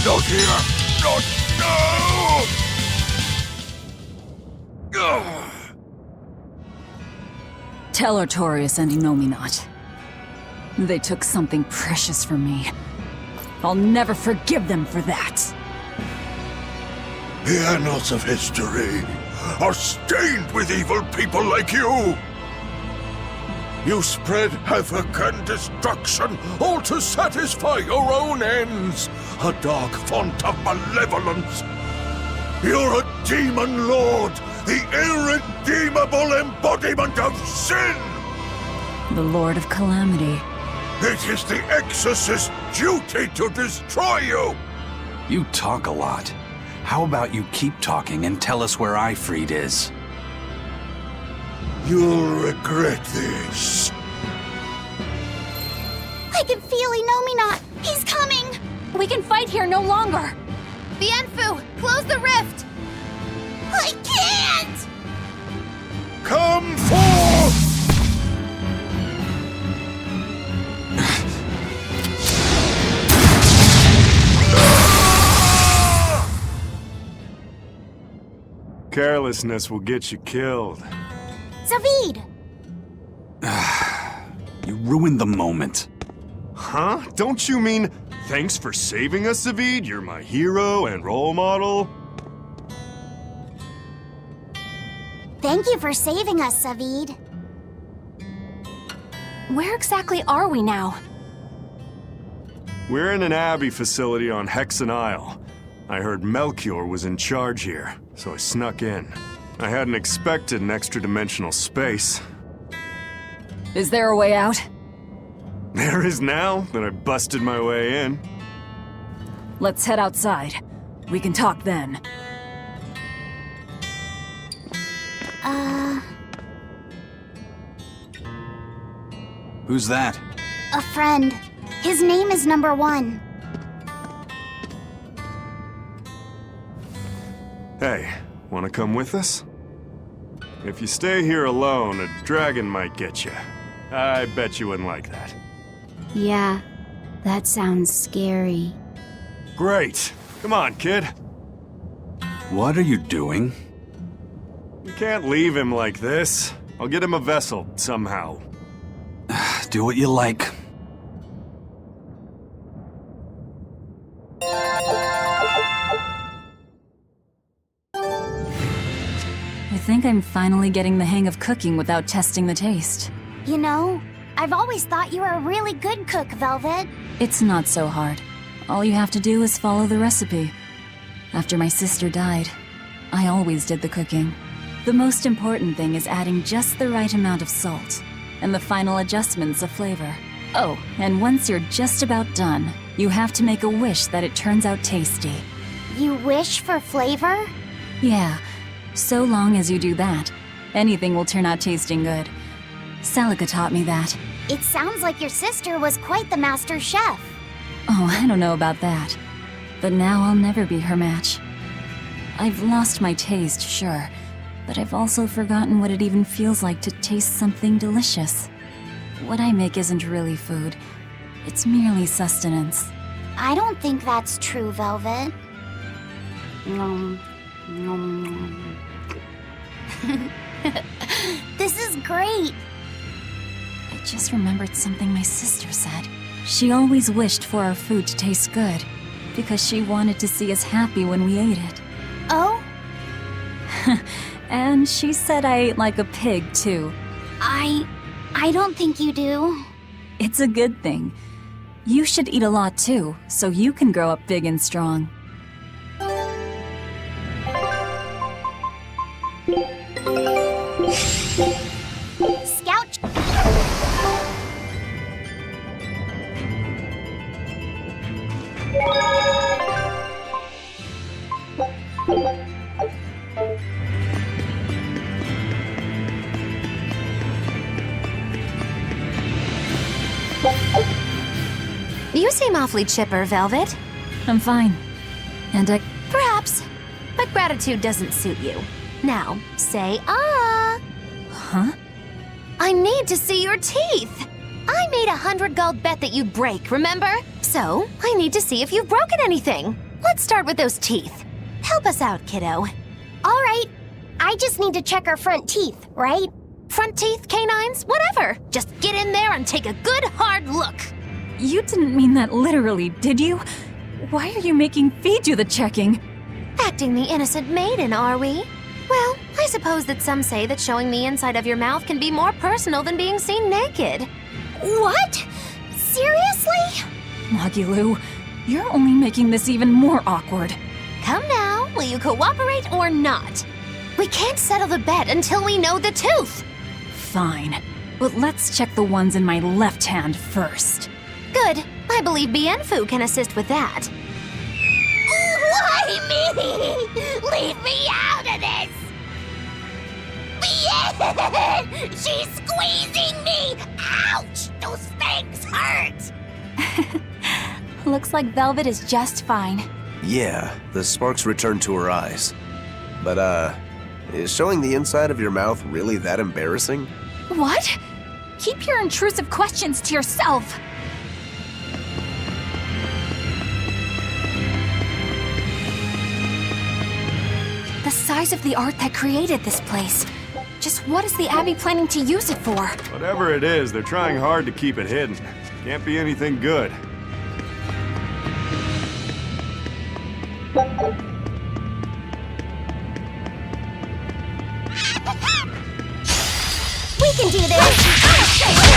Speaker 5: Not here! Not now!
Speaker 7: Tell Artorius and Inominat. They took something precious from me. I'll never forgive them for that.
Speaker 8: The annals of history are stained with evil people like you. You spread havoc and destruction, all to satisfy your own ends. A dark font of malevolence. You're a demon lord, the irredeemable embodiment of sin!
Speaker 7: The Lord of Calamity.
Speaker 8: It is the Exorcist's duty to destroy you!
Speaker 6: You talk a lot. How about you keep talking and tell us where Ifrit is?
Speaker 8: You'll regret this.
Speaker 9: I can feel Inominat! He's coming!
Speaker 2: We can fight here no longer!
Speaker 9: Bienfu, close the rift! I can't!
Speaker 8: Come forth!
Speaker 10: Carelessness will get you killed.
Speaker 1: Zavid!
Speaker 6: You ruined the moment.
Speaker 10: Huh? Don't you mean, thanks for saving us, Zavid? You're my hero and role model?
Speaker 1: Thank you for saving us, Zavid.
Speaker 2: Where exactly are we now?
Speaker 10: We're in an Abbey facility on Hexen Isle. I heard Melchior was in charge here, so I snuck in. I hadn't expected an extra-dimensional space.
Speaker 7: Is there a way out?
Speaker 10: There is now that I busted my way in.
Speaker 7: Let's head outside. We can talk then.
Speaker 6: Who's that?
Speaker 1: A friend. His name is Number 1.
Speaker 10: Hey, wanna come with us? If you stay here alone, a dragon might get you. I bet you wouldn't like that.
Speaker 1: Yeah, that sounds scary.
Speaker 10: Great. Come on, kid.
Speaker 6: What are you doing?
Speaker 10: You can't leave him like this. I'll get him a vessel, somehow.
Speaker 6: Do what you like.
Speaker 7: I think I'm finally getting the hang of cooking without testing the taste.
Speaker 1: You know, I've always thought you were a really good cook, Velvet.
Speaker 7: It's not so hard. All you have to do is follow the recipe. After my sister died, I always did the cooking. The most important thing is adding just the right amount of salt, and the final adjustments of flavor. Oh, and once you're just about done, you have to make a wish that it turns out tasty.
Speaker 1: You wish for flavor?
Speaker 7: Yeah, so long as you do that, anything will turn out tasting good. Celica taught me that.
Speaker 1: It sounds like your sister was quite the master chef.
Speaker 7: Oh, I don't know about that. But now I'll never be her match. I've lost my taste, sure, but I've also forgotten what it even feels like to taste something delicious. What I make isn't really food. It's merely sustenance.
Speaker 1: I don't think that's true, Velvet. Nom, nom, nom. This is great.
Speaker 7: I just remembered something my sister said. She always wished for our food to taste good, because she wanted to see us happy when we ate it.
Speaker 1: Oh?
Speaker 7: And she said I ate like a pig, too.
Speaker 1: I don't think you do.
Speaker 7: It's a good thing. You should eat a lot, too, so you can grow up big and strong.
Speaker 1: Scout.
Speaker 11: You seem awfully chipper, Velvet.
Speaker 7: I'm fine. And
Speaker 11: Perhaps, but gratitude doesn't suit you. Now, say ah.
Speaker 7: Huh?
Speaker 11: I need to see your teeth. I made 100 gold bet that you'd break, remember? So, I need to see if you've broken anything. Let's start with those teeth. Help us out, kiddo.
Speaker 1: All right. I just need to check her front teeth, right?
Speaker 11: Front teeth, canines, whatever. Just get in there and take a good hard look.
Speaker 7: You didn't mean that literally, did you? Why are you making Fee do the checking?
Speaker 11: Acting the innocent maiden, are we? Well, I suppose that some say that showing the inside of your mouth can be more personal than being seen naked.
Speaker 1: What? Seriously?
Speaker 7: Magilu, you're only making this even more awkward.
Speaker 11: Come now, will you cooperate or not? We can't settle the bet until we know the tooth.
Speaker 7: Fine, but let's check the ones in my left hand first.
Speaker 11: Good. I believe Bienfu can assist with that.
Speaker 1: Why me? Leave me out of this! Bien! She's squeezing me! Ouch! Those fangs hurt!
Speaker 2: Looks like Velvet is just fine.
Speaker 5: Yeah, the sparks returned to her eyes. But, is showing the inside of your mouth really that embarrassing?
Speaker 2: What? Keep your intrusive questions to yourself. The size of the art that created this place. Just what is the Abbey planning to use it for?
Speaker 10: Whatever it is, they're trying hard to keep it hidden. Can't be anything good.
Speaker 1: We can do this!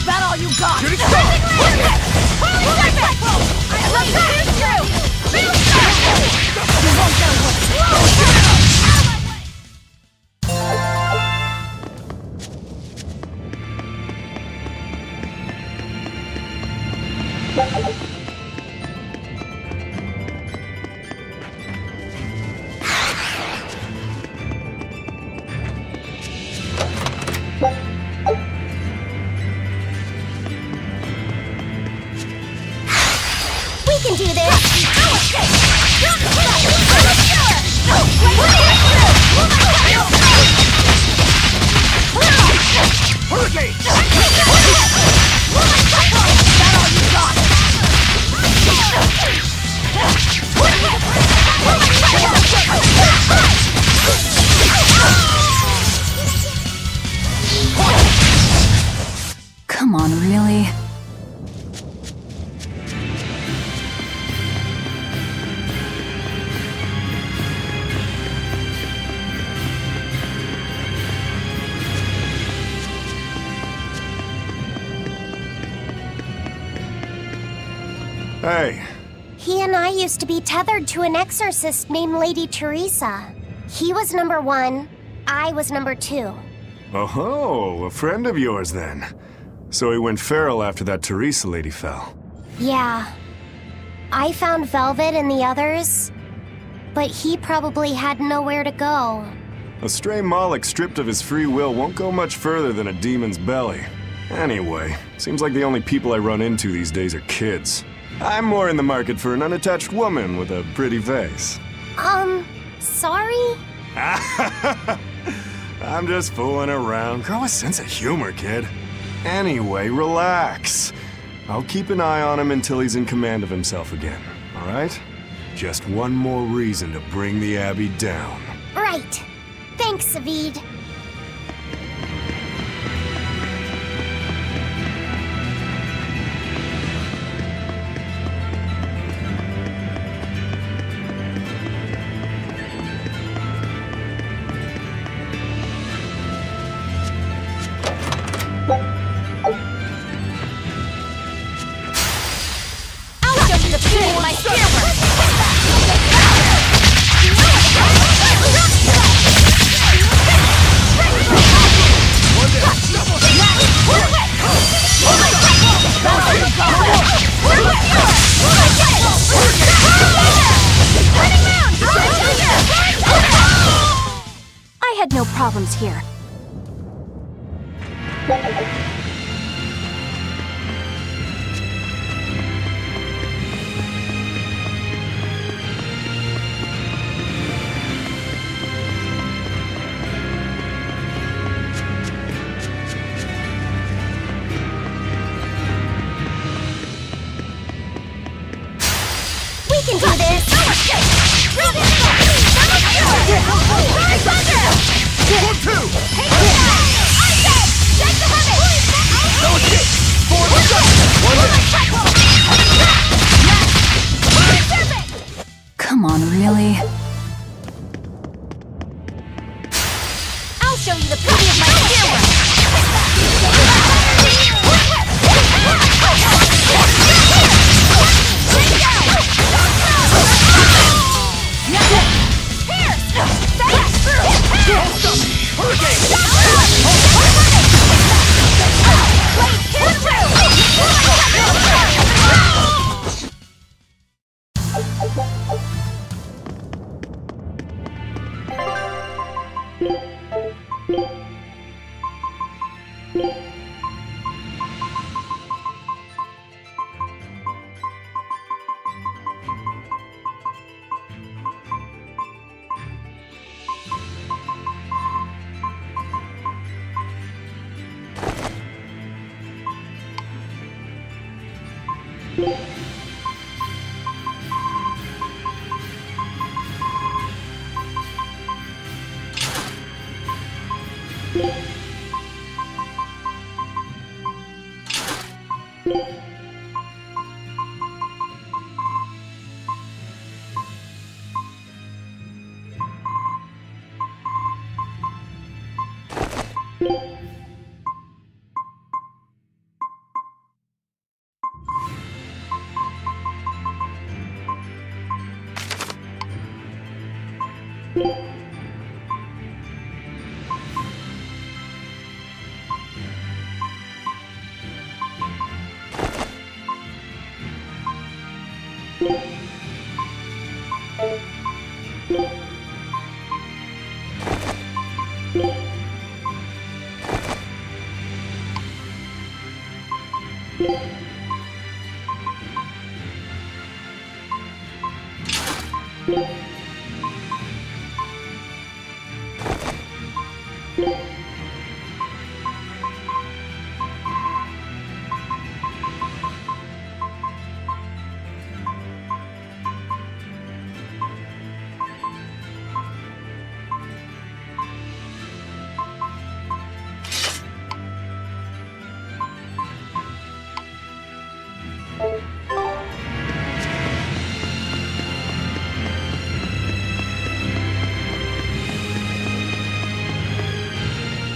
Speaker 11: That all you got?
Speaker 1: We can do this!
Speaker 7: Come on, really?
Speaker 10: Hey,
Speaker 1: He and I used to be tethered to an exorcist named Lady Teresa. He was number 1, I was number 2.
Speaker 10: oh, a friend of yours then. So he went feral after that Teresa lady fell.
Speaker 1: Yeah. I found Velvet and the others, but he probably had nowhere to go.
Speaker 10: A stray Moloch stripped of his free will won't go much further than a demon's belly. Anyway, seems like the only people I run into these days are kids. I'm more in the market for an unattached woman with a pretty face.
Speaker 1: Sorry?
Speaker 10: I'm just fooling around. Grow a sense of humor, kid. Anyway, relax. I'll keep an eye on him until he's in command of himself again, all right? Just one more reason to bring the Abbey down.
Speaker 1: Right. Thanks, Savid.
Speaker 2: I had no problems here.
Speaker 7: Come on, really?
Speaker 11: I'll show you the beauty of my camera!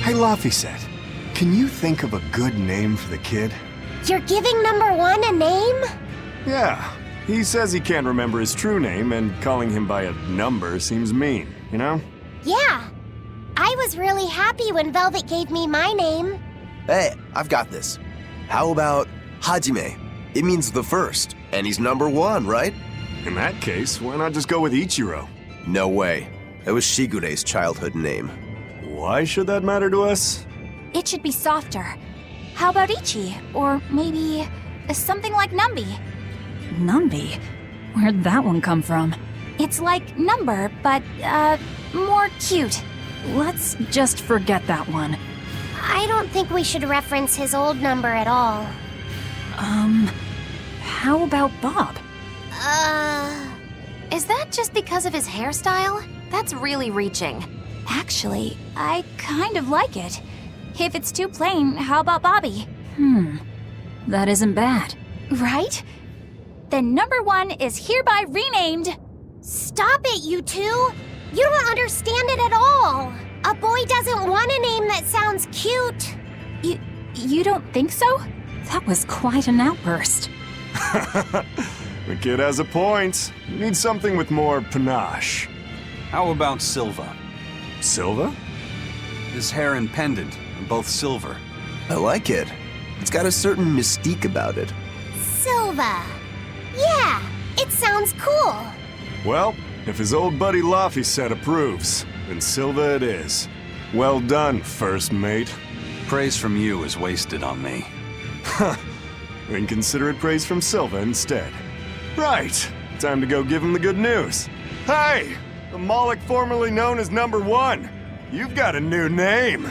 Speaker 10: Hey, Laphicet, can you think of a good name for the kid?
Speaker 1: You're giving number one a name?
Speaker 10: Yeah, he says he can't remember his true name, and calling him by a number seems mean, you know?
Speaker 1: Yeah. I was really happy when Velvet gave me my name.
Speaker 5: Hey, I've got this. How about Hajime? It means the first, and he's number one, right?
Speaker 10: In that case, why not just go with Ichiro?
Speaker 5: No way. That was Shigure's childhood name.
Speaker 10: Why should that matter to us?
Speaker 2: It should be softer. How about Ichi? Or maybe something like Numbi?
Speaker 7: Numbi? Where'd that one come from?
Speaker 2: It's like number, but, more cute.
Speaker 7: Let's just forget that one.
Speaker 1: I don't think we should reference his old number at all.
Speaker 7: How about Bob?
Speaker 11: Is that just because of his hairstyle? That's really reaching.
Speaker 2: Actually, I kind of like it. If it's too plain, how about Bobby?
Speaker 7: That isn't bad.
Speaker 2: Right? Then number one is hereby renamed.
Speaker 1: Stop it, you two! You don't understand it at all! A boy doesn't want a name that sounds cute!
Speaker 2: You don't think so?
Speaker 7: That was quite an outburst.
Speaker 10: The kid has a point. You need something with more panache.
Speaker 6: How about Silva?
Speaker 10: Silva?
Speaker 6: His hair and pendant are both silver.
Speaker 5: I like it. It's got a certain mystique about it.
Speaker 1: Silva! Yeah, it sounds cool!
Speaker 10: Well, if his old buddy Laphicet approves, then Silva it is. Well done, first mate.
Speaker 6: Praise from you is wasted on me.
Speaker 10: Then consider it praise from Silva instead. Right, time to go give him the good news. Hey! The Moloch formerly known as Number One! You've got a new name!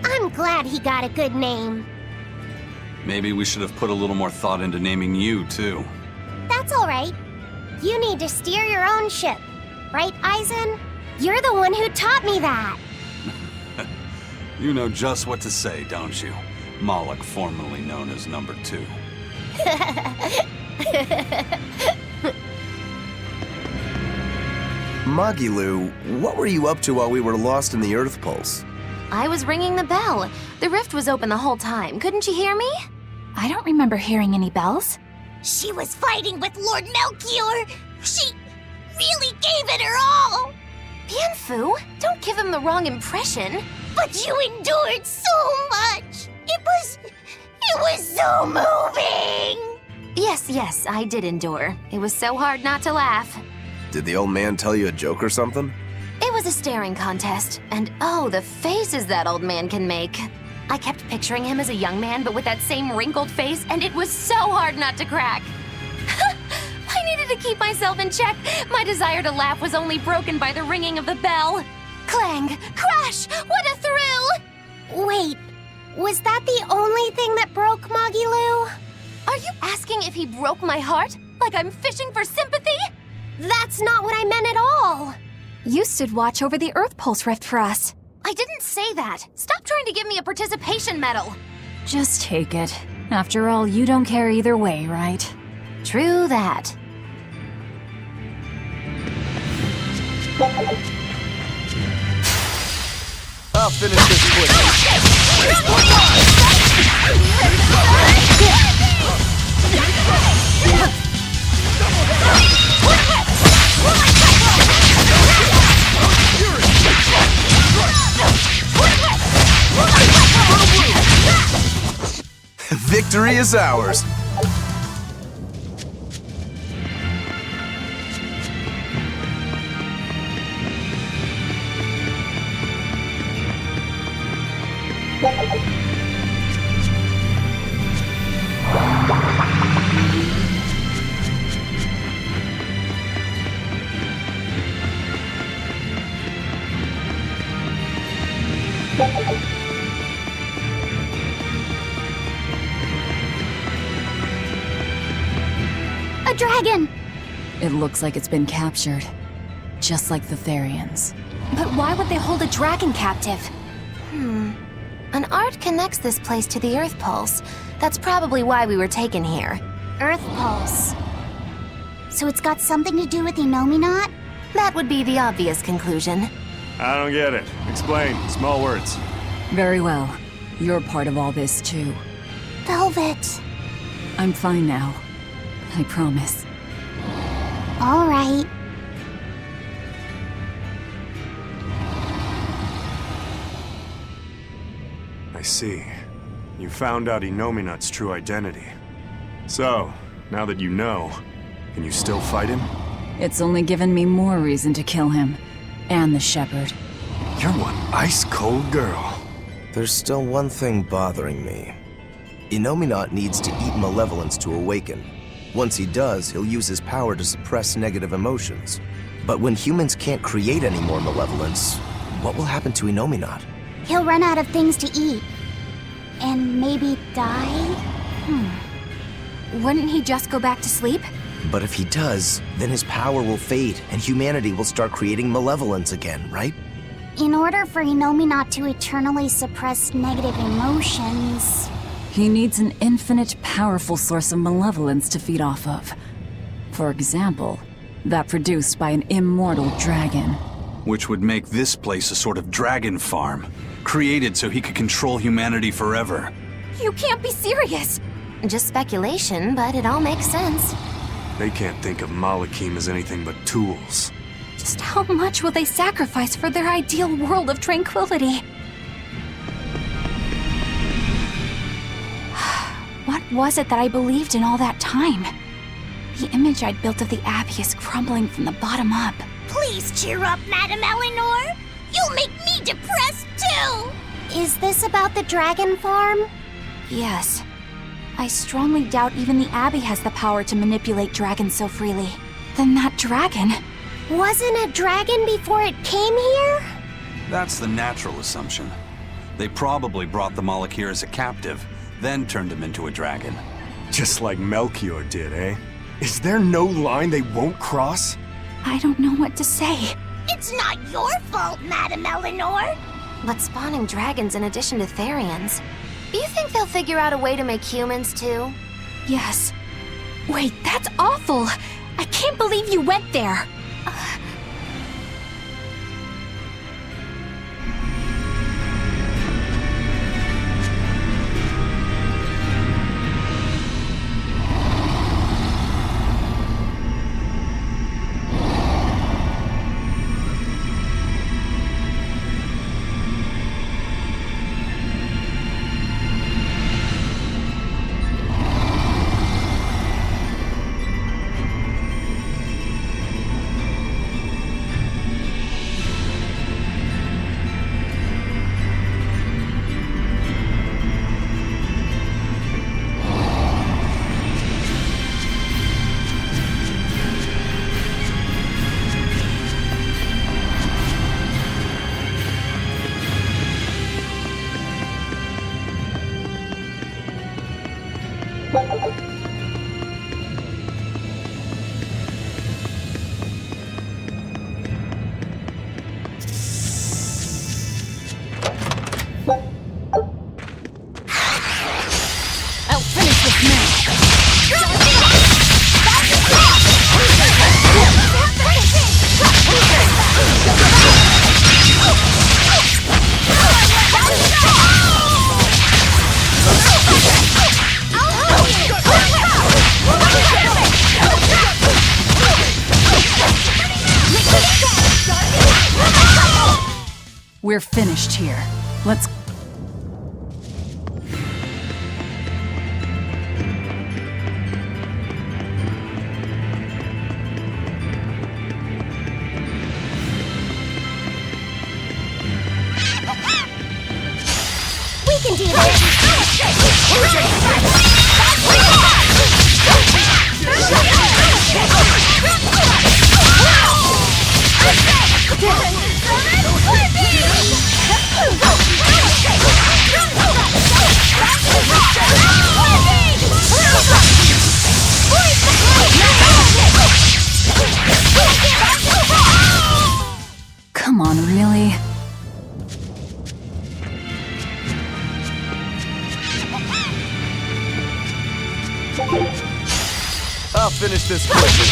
Speaker 1: I'm glad he got a good name.
Speaker 6: Maybe we should have put a little more thought into naming you, too.
Speaker 1: That's alright. You need to steer your own ship. Right, Aizen? You're the one who taught me that.
Speaker 6: You know just what to say, don't you? Moloch, formerly known as Number 2.
Speaker 5: Magilu, what were you up to while we were lost in the Earth Pulse?
Speaker 11: I was ringing the bell. The rift was open the whole time. Couldn't you hear me?
Speaker 2: I don't remember hearing any bells.
Speaker 1: She was fighting with Lord Melchior. She really gave it her all.
Speaker 11: Bienfu, don't give him the wrong impression.
Speaker 1: But you endured so much. It was so moving.
Speaker 11: Yes, I did endure. It was so hard not to laugh.
Speaker 5: Did the old man tell you a joke or something?
Speaker 11: It was a staring contest, and oh, the faces that old man can make. I kept picturing him as a young man, but with that same wrinkled face, and it was so hard not to crack. I needed to keep myself in check. My desire to laugh was only broken by the ringing of the bell. Clang! Crash! What a thrill!
Speaker 1: Wait, was that the only thing that broke Magilu?
Speaker 11: Are you asking if he broke my heart? Like I'm fishing for sympathy?
Speaker 1: That's not what I meant at all.
Speaker 2: You stood watch over the Earth Pulse rift for us.
Speaker 11: I didn't say that. Stop trying to give me a participation medal.
Speaker 7: Just take it. After all, you don't care either way, right?
Speaker 11: True that.
Speaker 5: I'll finish this quick. Victory is ours.
Speaker 1: A dragon!
Speaker 7: It looks like it's been captured. Just like the Therians.
Speaker 2: But why would they hold a dragon captive?
Speaker 11: An art connects this place to the Earth Pulse. That's probably why we were taken here.
Speaker 1: Earth Pulse. So it's got something to do with Inominat?
Speaker 11: That would be the obvious conclusion.
Speaker 10: I don't get it. Explain. Small words.
Speaker 7: Very well. You're part of all this, too.
Speaker 1: Velvet.
Speaker 7: I'm fine now. I promise.
Speaker 1: All right.
Speaker 10: I see. You found out Inominat's true identity. So, now that you know, can you still fight him?
Speaker 7: It's only given me more reason to kill him. And the Shepherd.
Speaker 10: You're one ice-cold girl.
Speaker 5: There's still one thing bothering me. Inominat needs to eat malevolence to awaken. Once he does, he'll use his power to suppress negative emotions. But when humans can't create any more malevolence, what will happen to Inominat?
Speaker 1: He'll run out of things to eat. And maybe die?
Speaker 2: Wouldn't he just go back to sleep?
Speaker 5: But if he does, then his power will fade and humanity will start creating malevolence again, right?
Speaker 1: In order for Inominat to eternally suppress negative emotions...
Speaker 7: He needs an infinite, powerful source of malevolence to feed off of. For example, that produced by an immortal dragon.
Speaker 6: Which would make this place a sort of dragon farm, created so he could control humanity forever.
Speaker 2: You can't be serious!
Speaker 11: Just speculation, but it all makes sense.
Speaker 10: They can't think of Malachim as anything but tools.
Speaker 2: Just how much will they sacrifice for their ideal world of tranquility? What was it that I believed in all that time? The image I'd built of the Abbey is crumbling from the bottom up.
Speaker 1: Please cheer up, Madame Eleanor! You'll make me depressed, too! Is this about the dragon farm?
Speaker 2: Yes. I strongly doubt even the Abbey has the power to manipulate dragons so freely. Then that dragon...
Speaker 1: Wasn't a dragon before it came here?
Speaker 6: That's the natural assumption. They probably brought the Moloch here as a captive, then turned him into a dragon.
Speaker 10: Just like Melchior did, eh? Is there no line they won't cross?
Speaker 2: I don't know what to say.
Speaker 1: It's not your fault, Madam Eleanor.
Speaker 11: But spawning dragons in addition to Therians. You think they'll figure out a way to make humans too?
Speaker 2: Yes. Wait, that's awful! I can't believe you went there!
Speaker 7: We're finished here. Let's...
Speaker 1: We can do this!
Speaker 7: Come on, really?
Speaker 5: I'll finish this quickly.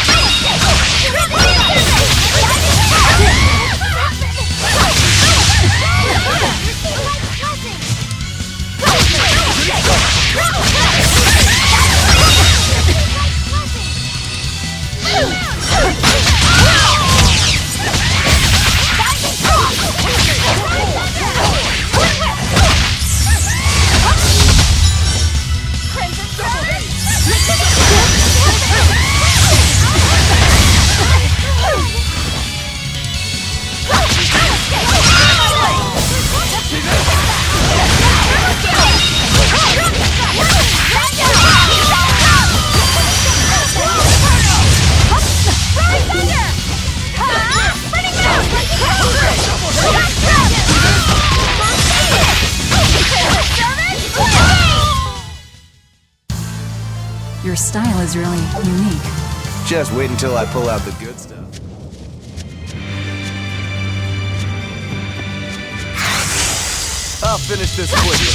Speaker 7: Your style is really unique.
Speaker 5: Just wait until I pull out the good stuff. I'll finish this quickly.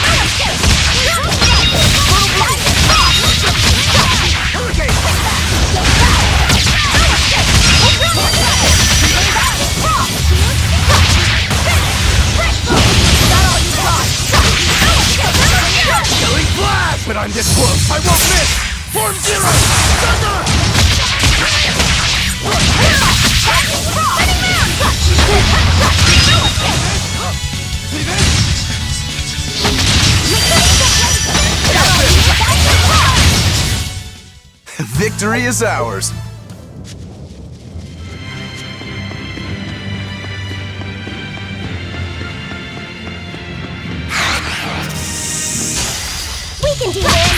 Speaker 5: Killing flash! But I'm this close, I won't miss! Form zero! Thunder! Victory is ours.
Speaker 1: We can do this!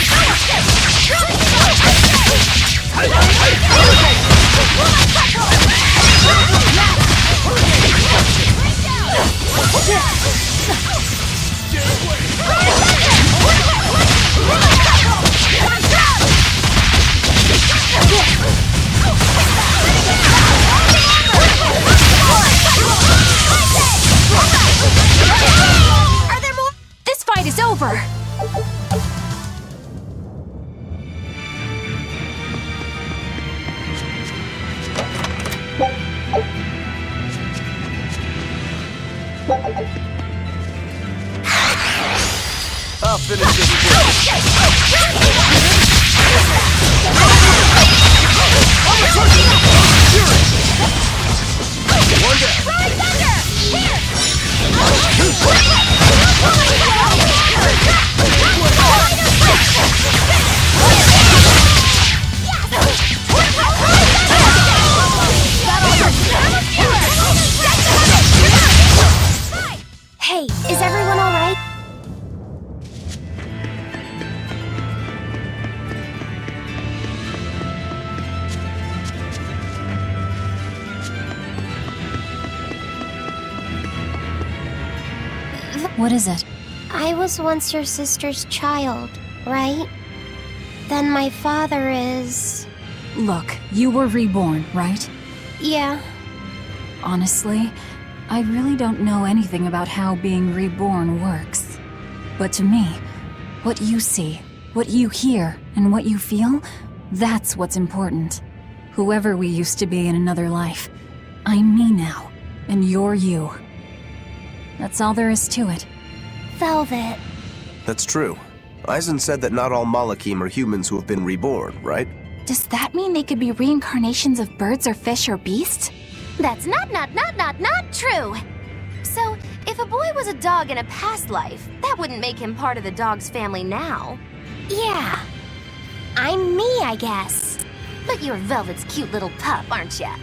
Speaker 10: finish this quick. One down.
Speaker 1: Hey, is everyone all right?
Speaker 2: What is it?
Speaker 1: I was once your sister's child, right? Then my father is...
Speaker 7: Look, you were reborn, right?
Speaker 1: Yeah.
Speaker 7: Honestly, I really don't know anything about how being reborn works. But to me, what you see, what you hear, and what you feel, that's what's important. Whoever we used to be in another life, I'm me now, and you're you. That's all there is to it.
Speaker 1: Velvet.
Speaker 5: That's true. Eisen said that not all Malakim are humans who have been reborn, right?
Speaker 2: Does that mean they could be reincarnations of birds or fish or beasts?
Speaker 11: That's not true. So, if a boy was a dog in a past life, that wouldn't make him part of the dog's family now.
Speaker 1: Yeah. I'm me, I guess.
Speaker 11: But you're Velvet's cute little pup, aren't ya?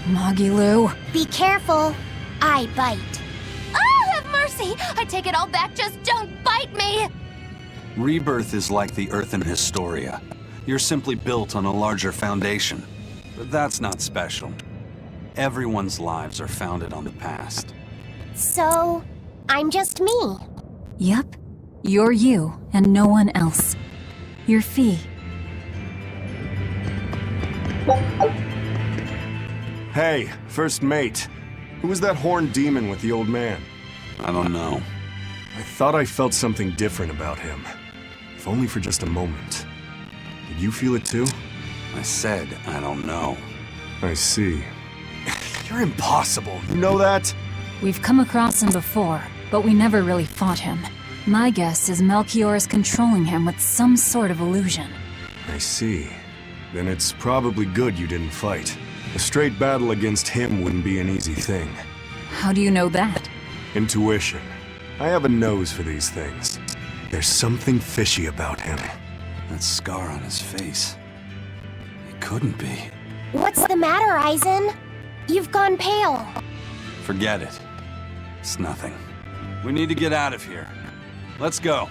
Speaker 7: Magilu.
Speaker 1: Be careful. I bite.
Speaker 11: Oh, have mercy! I take it all back, just don't bite me!
Speaker 6: Rebirth is like the Earth in Historia. You're simply built on a larger foundation. But that's not special. Everyone's lives are founded on the past.
Speaker 1: So, I'm just me.
Speaker 7: Yep. You're you, and no one else. You're Fee.
Speaker 10: Hey, first mate. Who was that horned demon with the old man?
Speaker 6: I don't know.
Speaker 10: I thought I felt something different about him. If only for just a moment. Did you feel it too?
Speaker 6: I said I don't know.
Speaker 10: I see. You're impossible, you know that?
Speaker 7: We've come across him before, but we never really fought him. My guess is Melchior is controlling him with some sort of illusion.
Speaker 10: I see. Then it's probably good you didn't fight. A straight battle against him wouldn't be an easy thing.
Speaker 7: How do you know that?
Speaker 10: Intuition. I have a nose for these things. There's something fishy about him.
Speaker 6: That scar on his face. It couldn't be.
Speaker 1: What's the matter, Eisen? You've gone pale.
Speaker 6: Forget it. It's nothing. We need to get out of here. Let's go.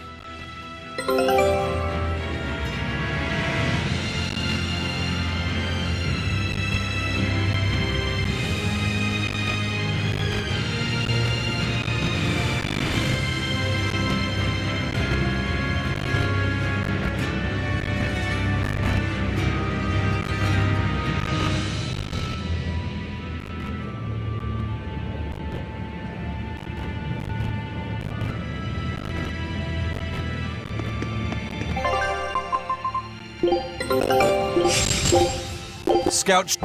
Speaker 6: Scout.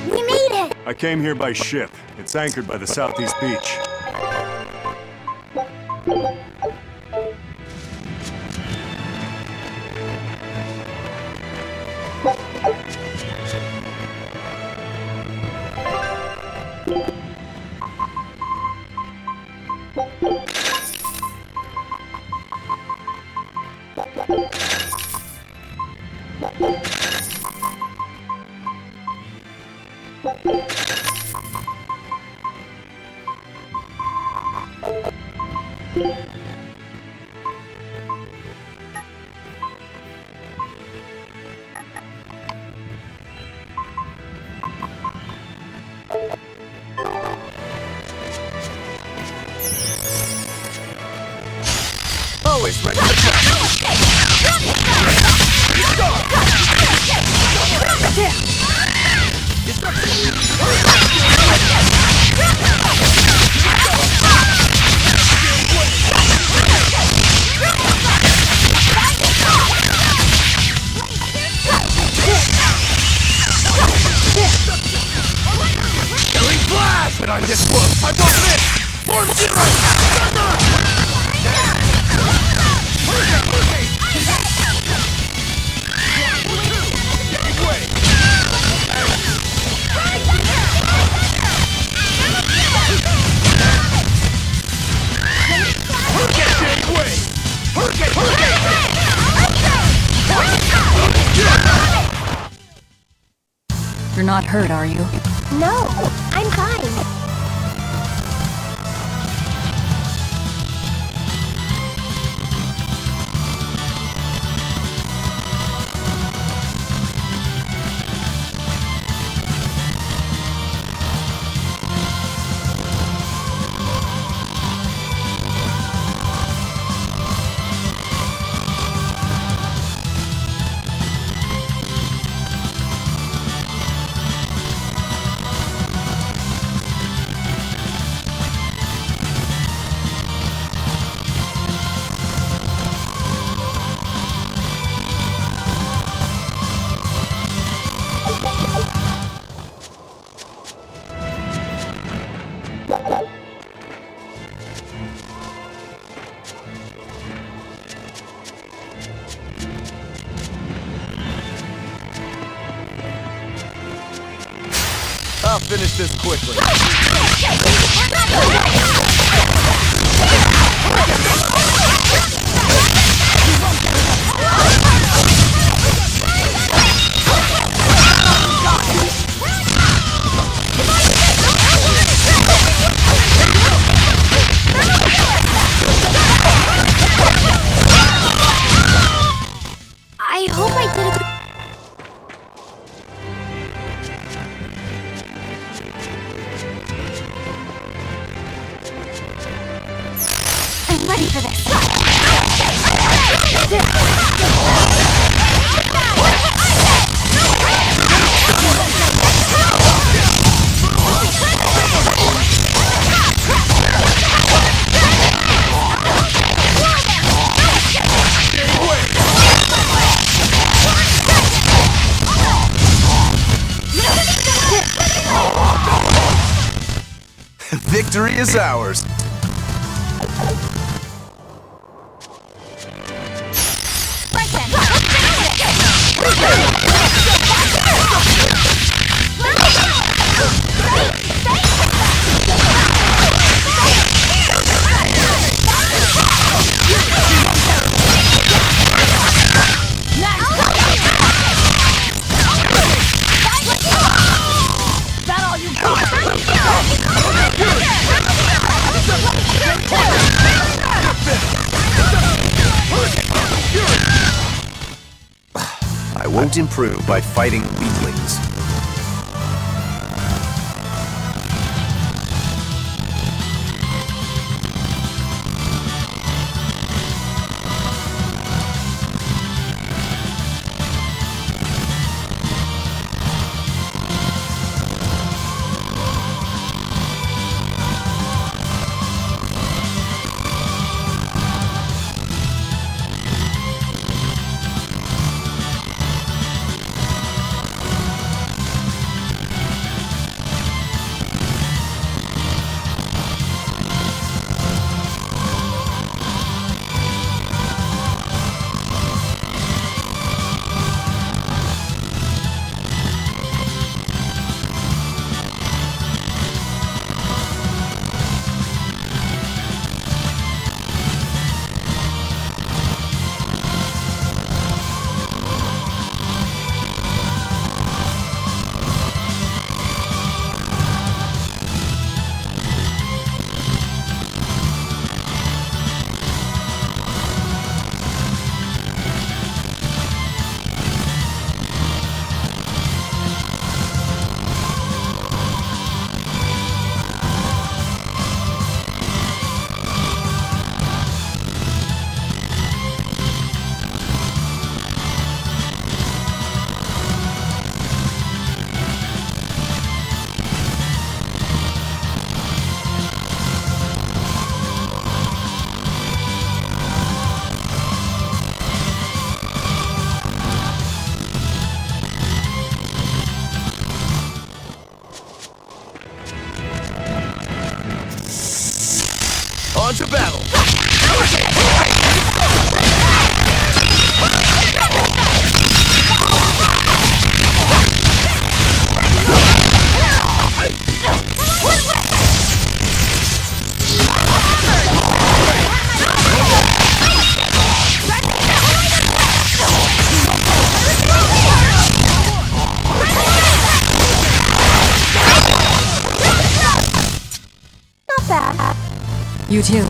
Speaker 1: We made it!
Speaker 10: I came here by ship. It's anchored by the southeast beach.
Speaker 5: Always ready to jump. time this works! I won't miss! Form zero!
Speaker 7: You're not hurt, are you?
Speaker 1: No, I'm fine.
Speaker 5: I'll finish this quickly.
Speaker 1: I hope I did it.
Speaker 9: I'm ready for this.
Speaker 5: Victory is ours. I won't improve by fighting weaklings.
Speaker 7: You too.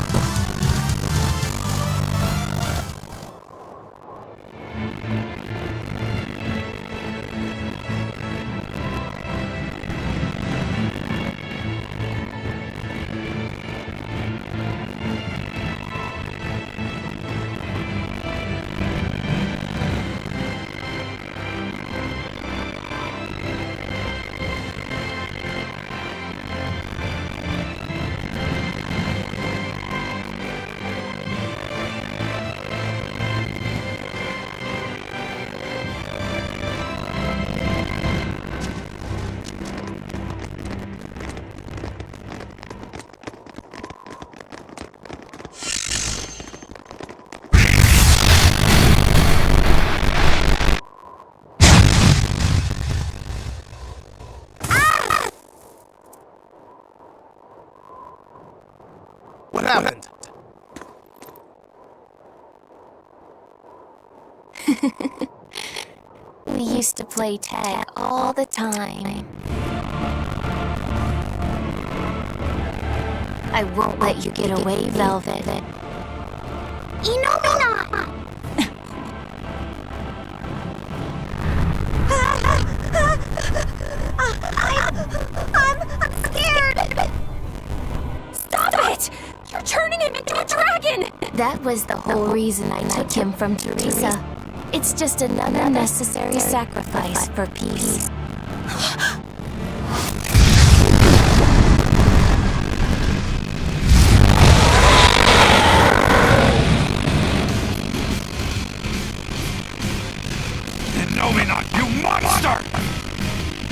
Speaker 5: What happened?
Speaker 9: We used to play tag all the time. I won't let you get away, Velvet.
Speaker 1: Inomina! I'm scared!
Speaker 2: Stop it! You're turning him into a dragon!
Speaker 9: That was the whole reason I took him from Teresa. It's just an unnecessary sacrifice for peace.
Speaker 6: Inomina, you monster!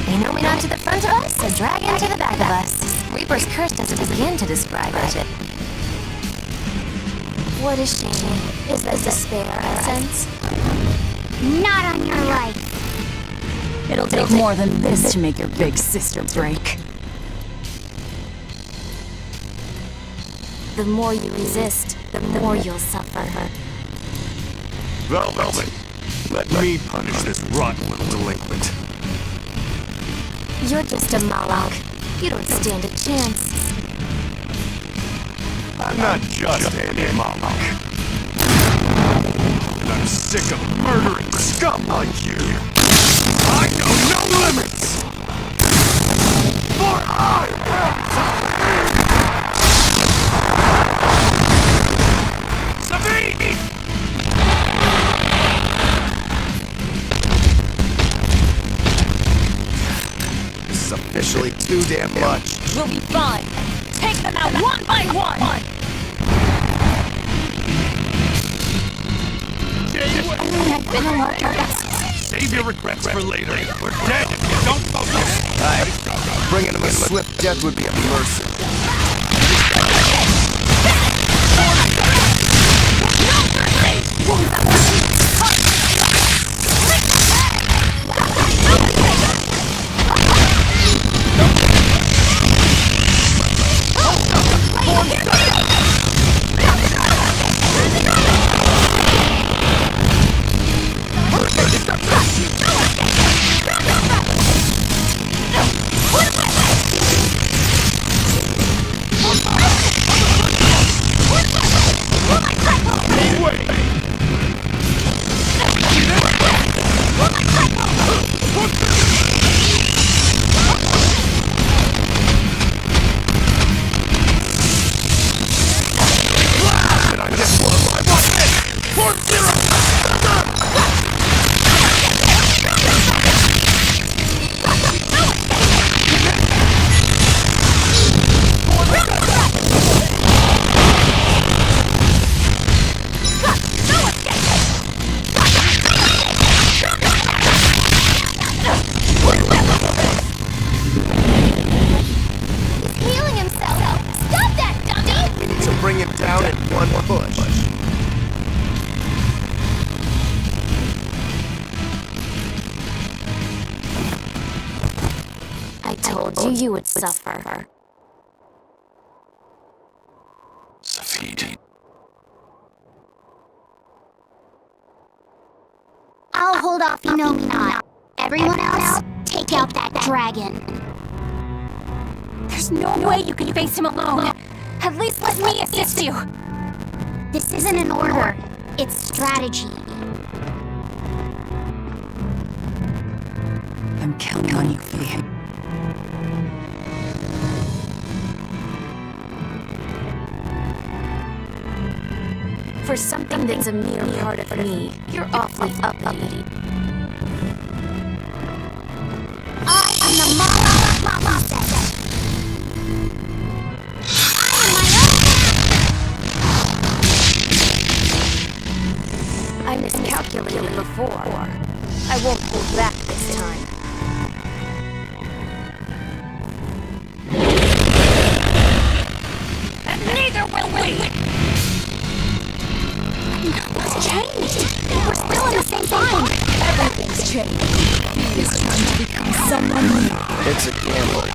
Speaker 11: Inomina to the front of us, a dragon to the back of us. Reaper's curse doesn't begin to describe it.
Speaker 9: What a shame. Is that despair essence?
Speaker 1: Not on your life.
Speaker 7: It'll take more than this to make your big sister break.
Speaker 9: The more you resist, the more you'll suffer.
Speaker 10: Velvet, let me punish this rotten little delinquent.
Speaker 9: You're just a Moloch. You don't stand a chance.
Speaker 10: I'm not just any Moloch. And I'm sick of murdering scum like you. I know no limits! For I am Sabine!
Speaker 5: This is officially too damn much.
Speaker 2: We'll be fine. Take them out one by one! I've been a martyr.
Speaker 10: Save your regrets for later. We're dead if you don't focus.
Speaker 5: Aye. Bringing him a swift death would be a mercy. Bring him down in one push.
Speaker 9: I told you you would suffer.
Speaker 6: Safidi.
Speaker 1: I'll hold off Inomina. Everyone else, take out that dragon.
Speaker 2: There's no way you can face him alone. At least let me assist you!
Speaker 1: This isn't an order. It's strategy.
Speaker 7: I'm counting on you, Fee.
Speaker 11: For something that's a mere part of me, you're awfully uppity.
Speaker 1: I am the Mama Princess.
Speaker 11: I miscalculated before. I won't hold back this time.
Speaker 2: And neither will we! What's changed? We're still in the same time.
Speaker 7: Everything's changed. He is trying to become someone new.
Speaker 5: It's a gamble.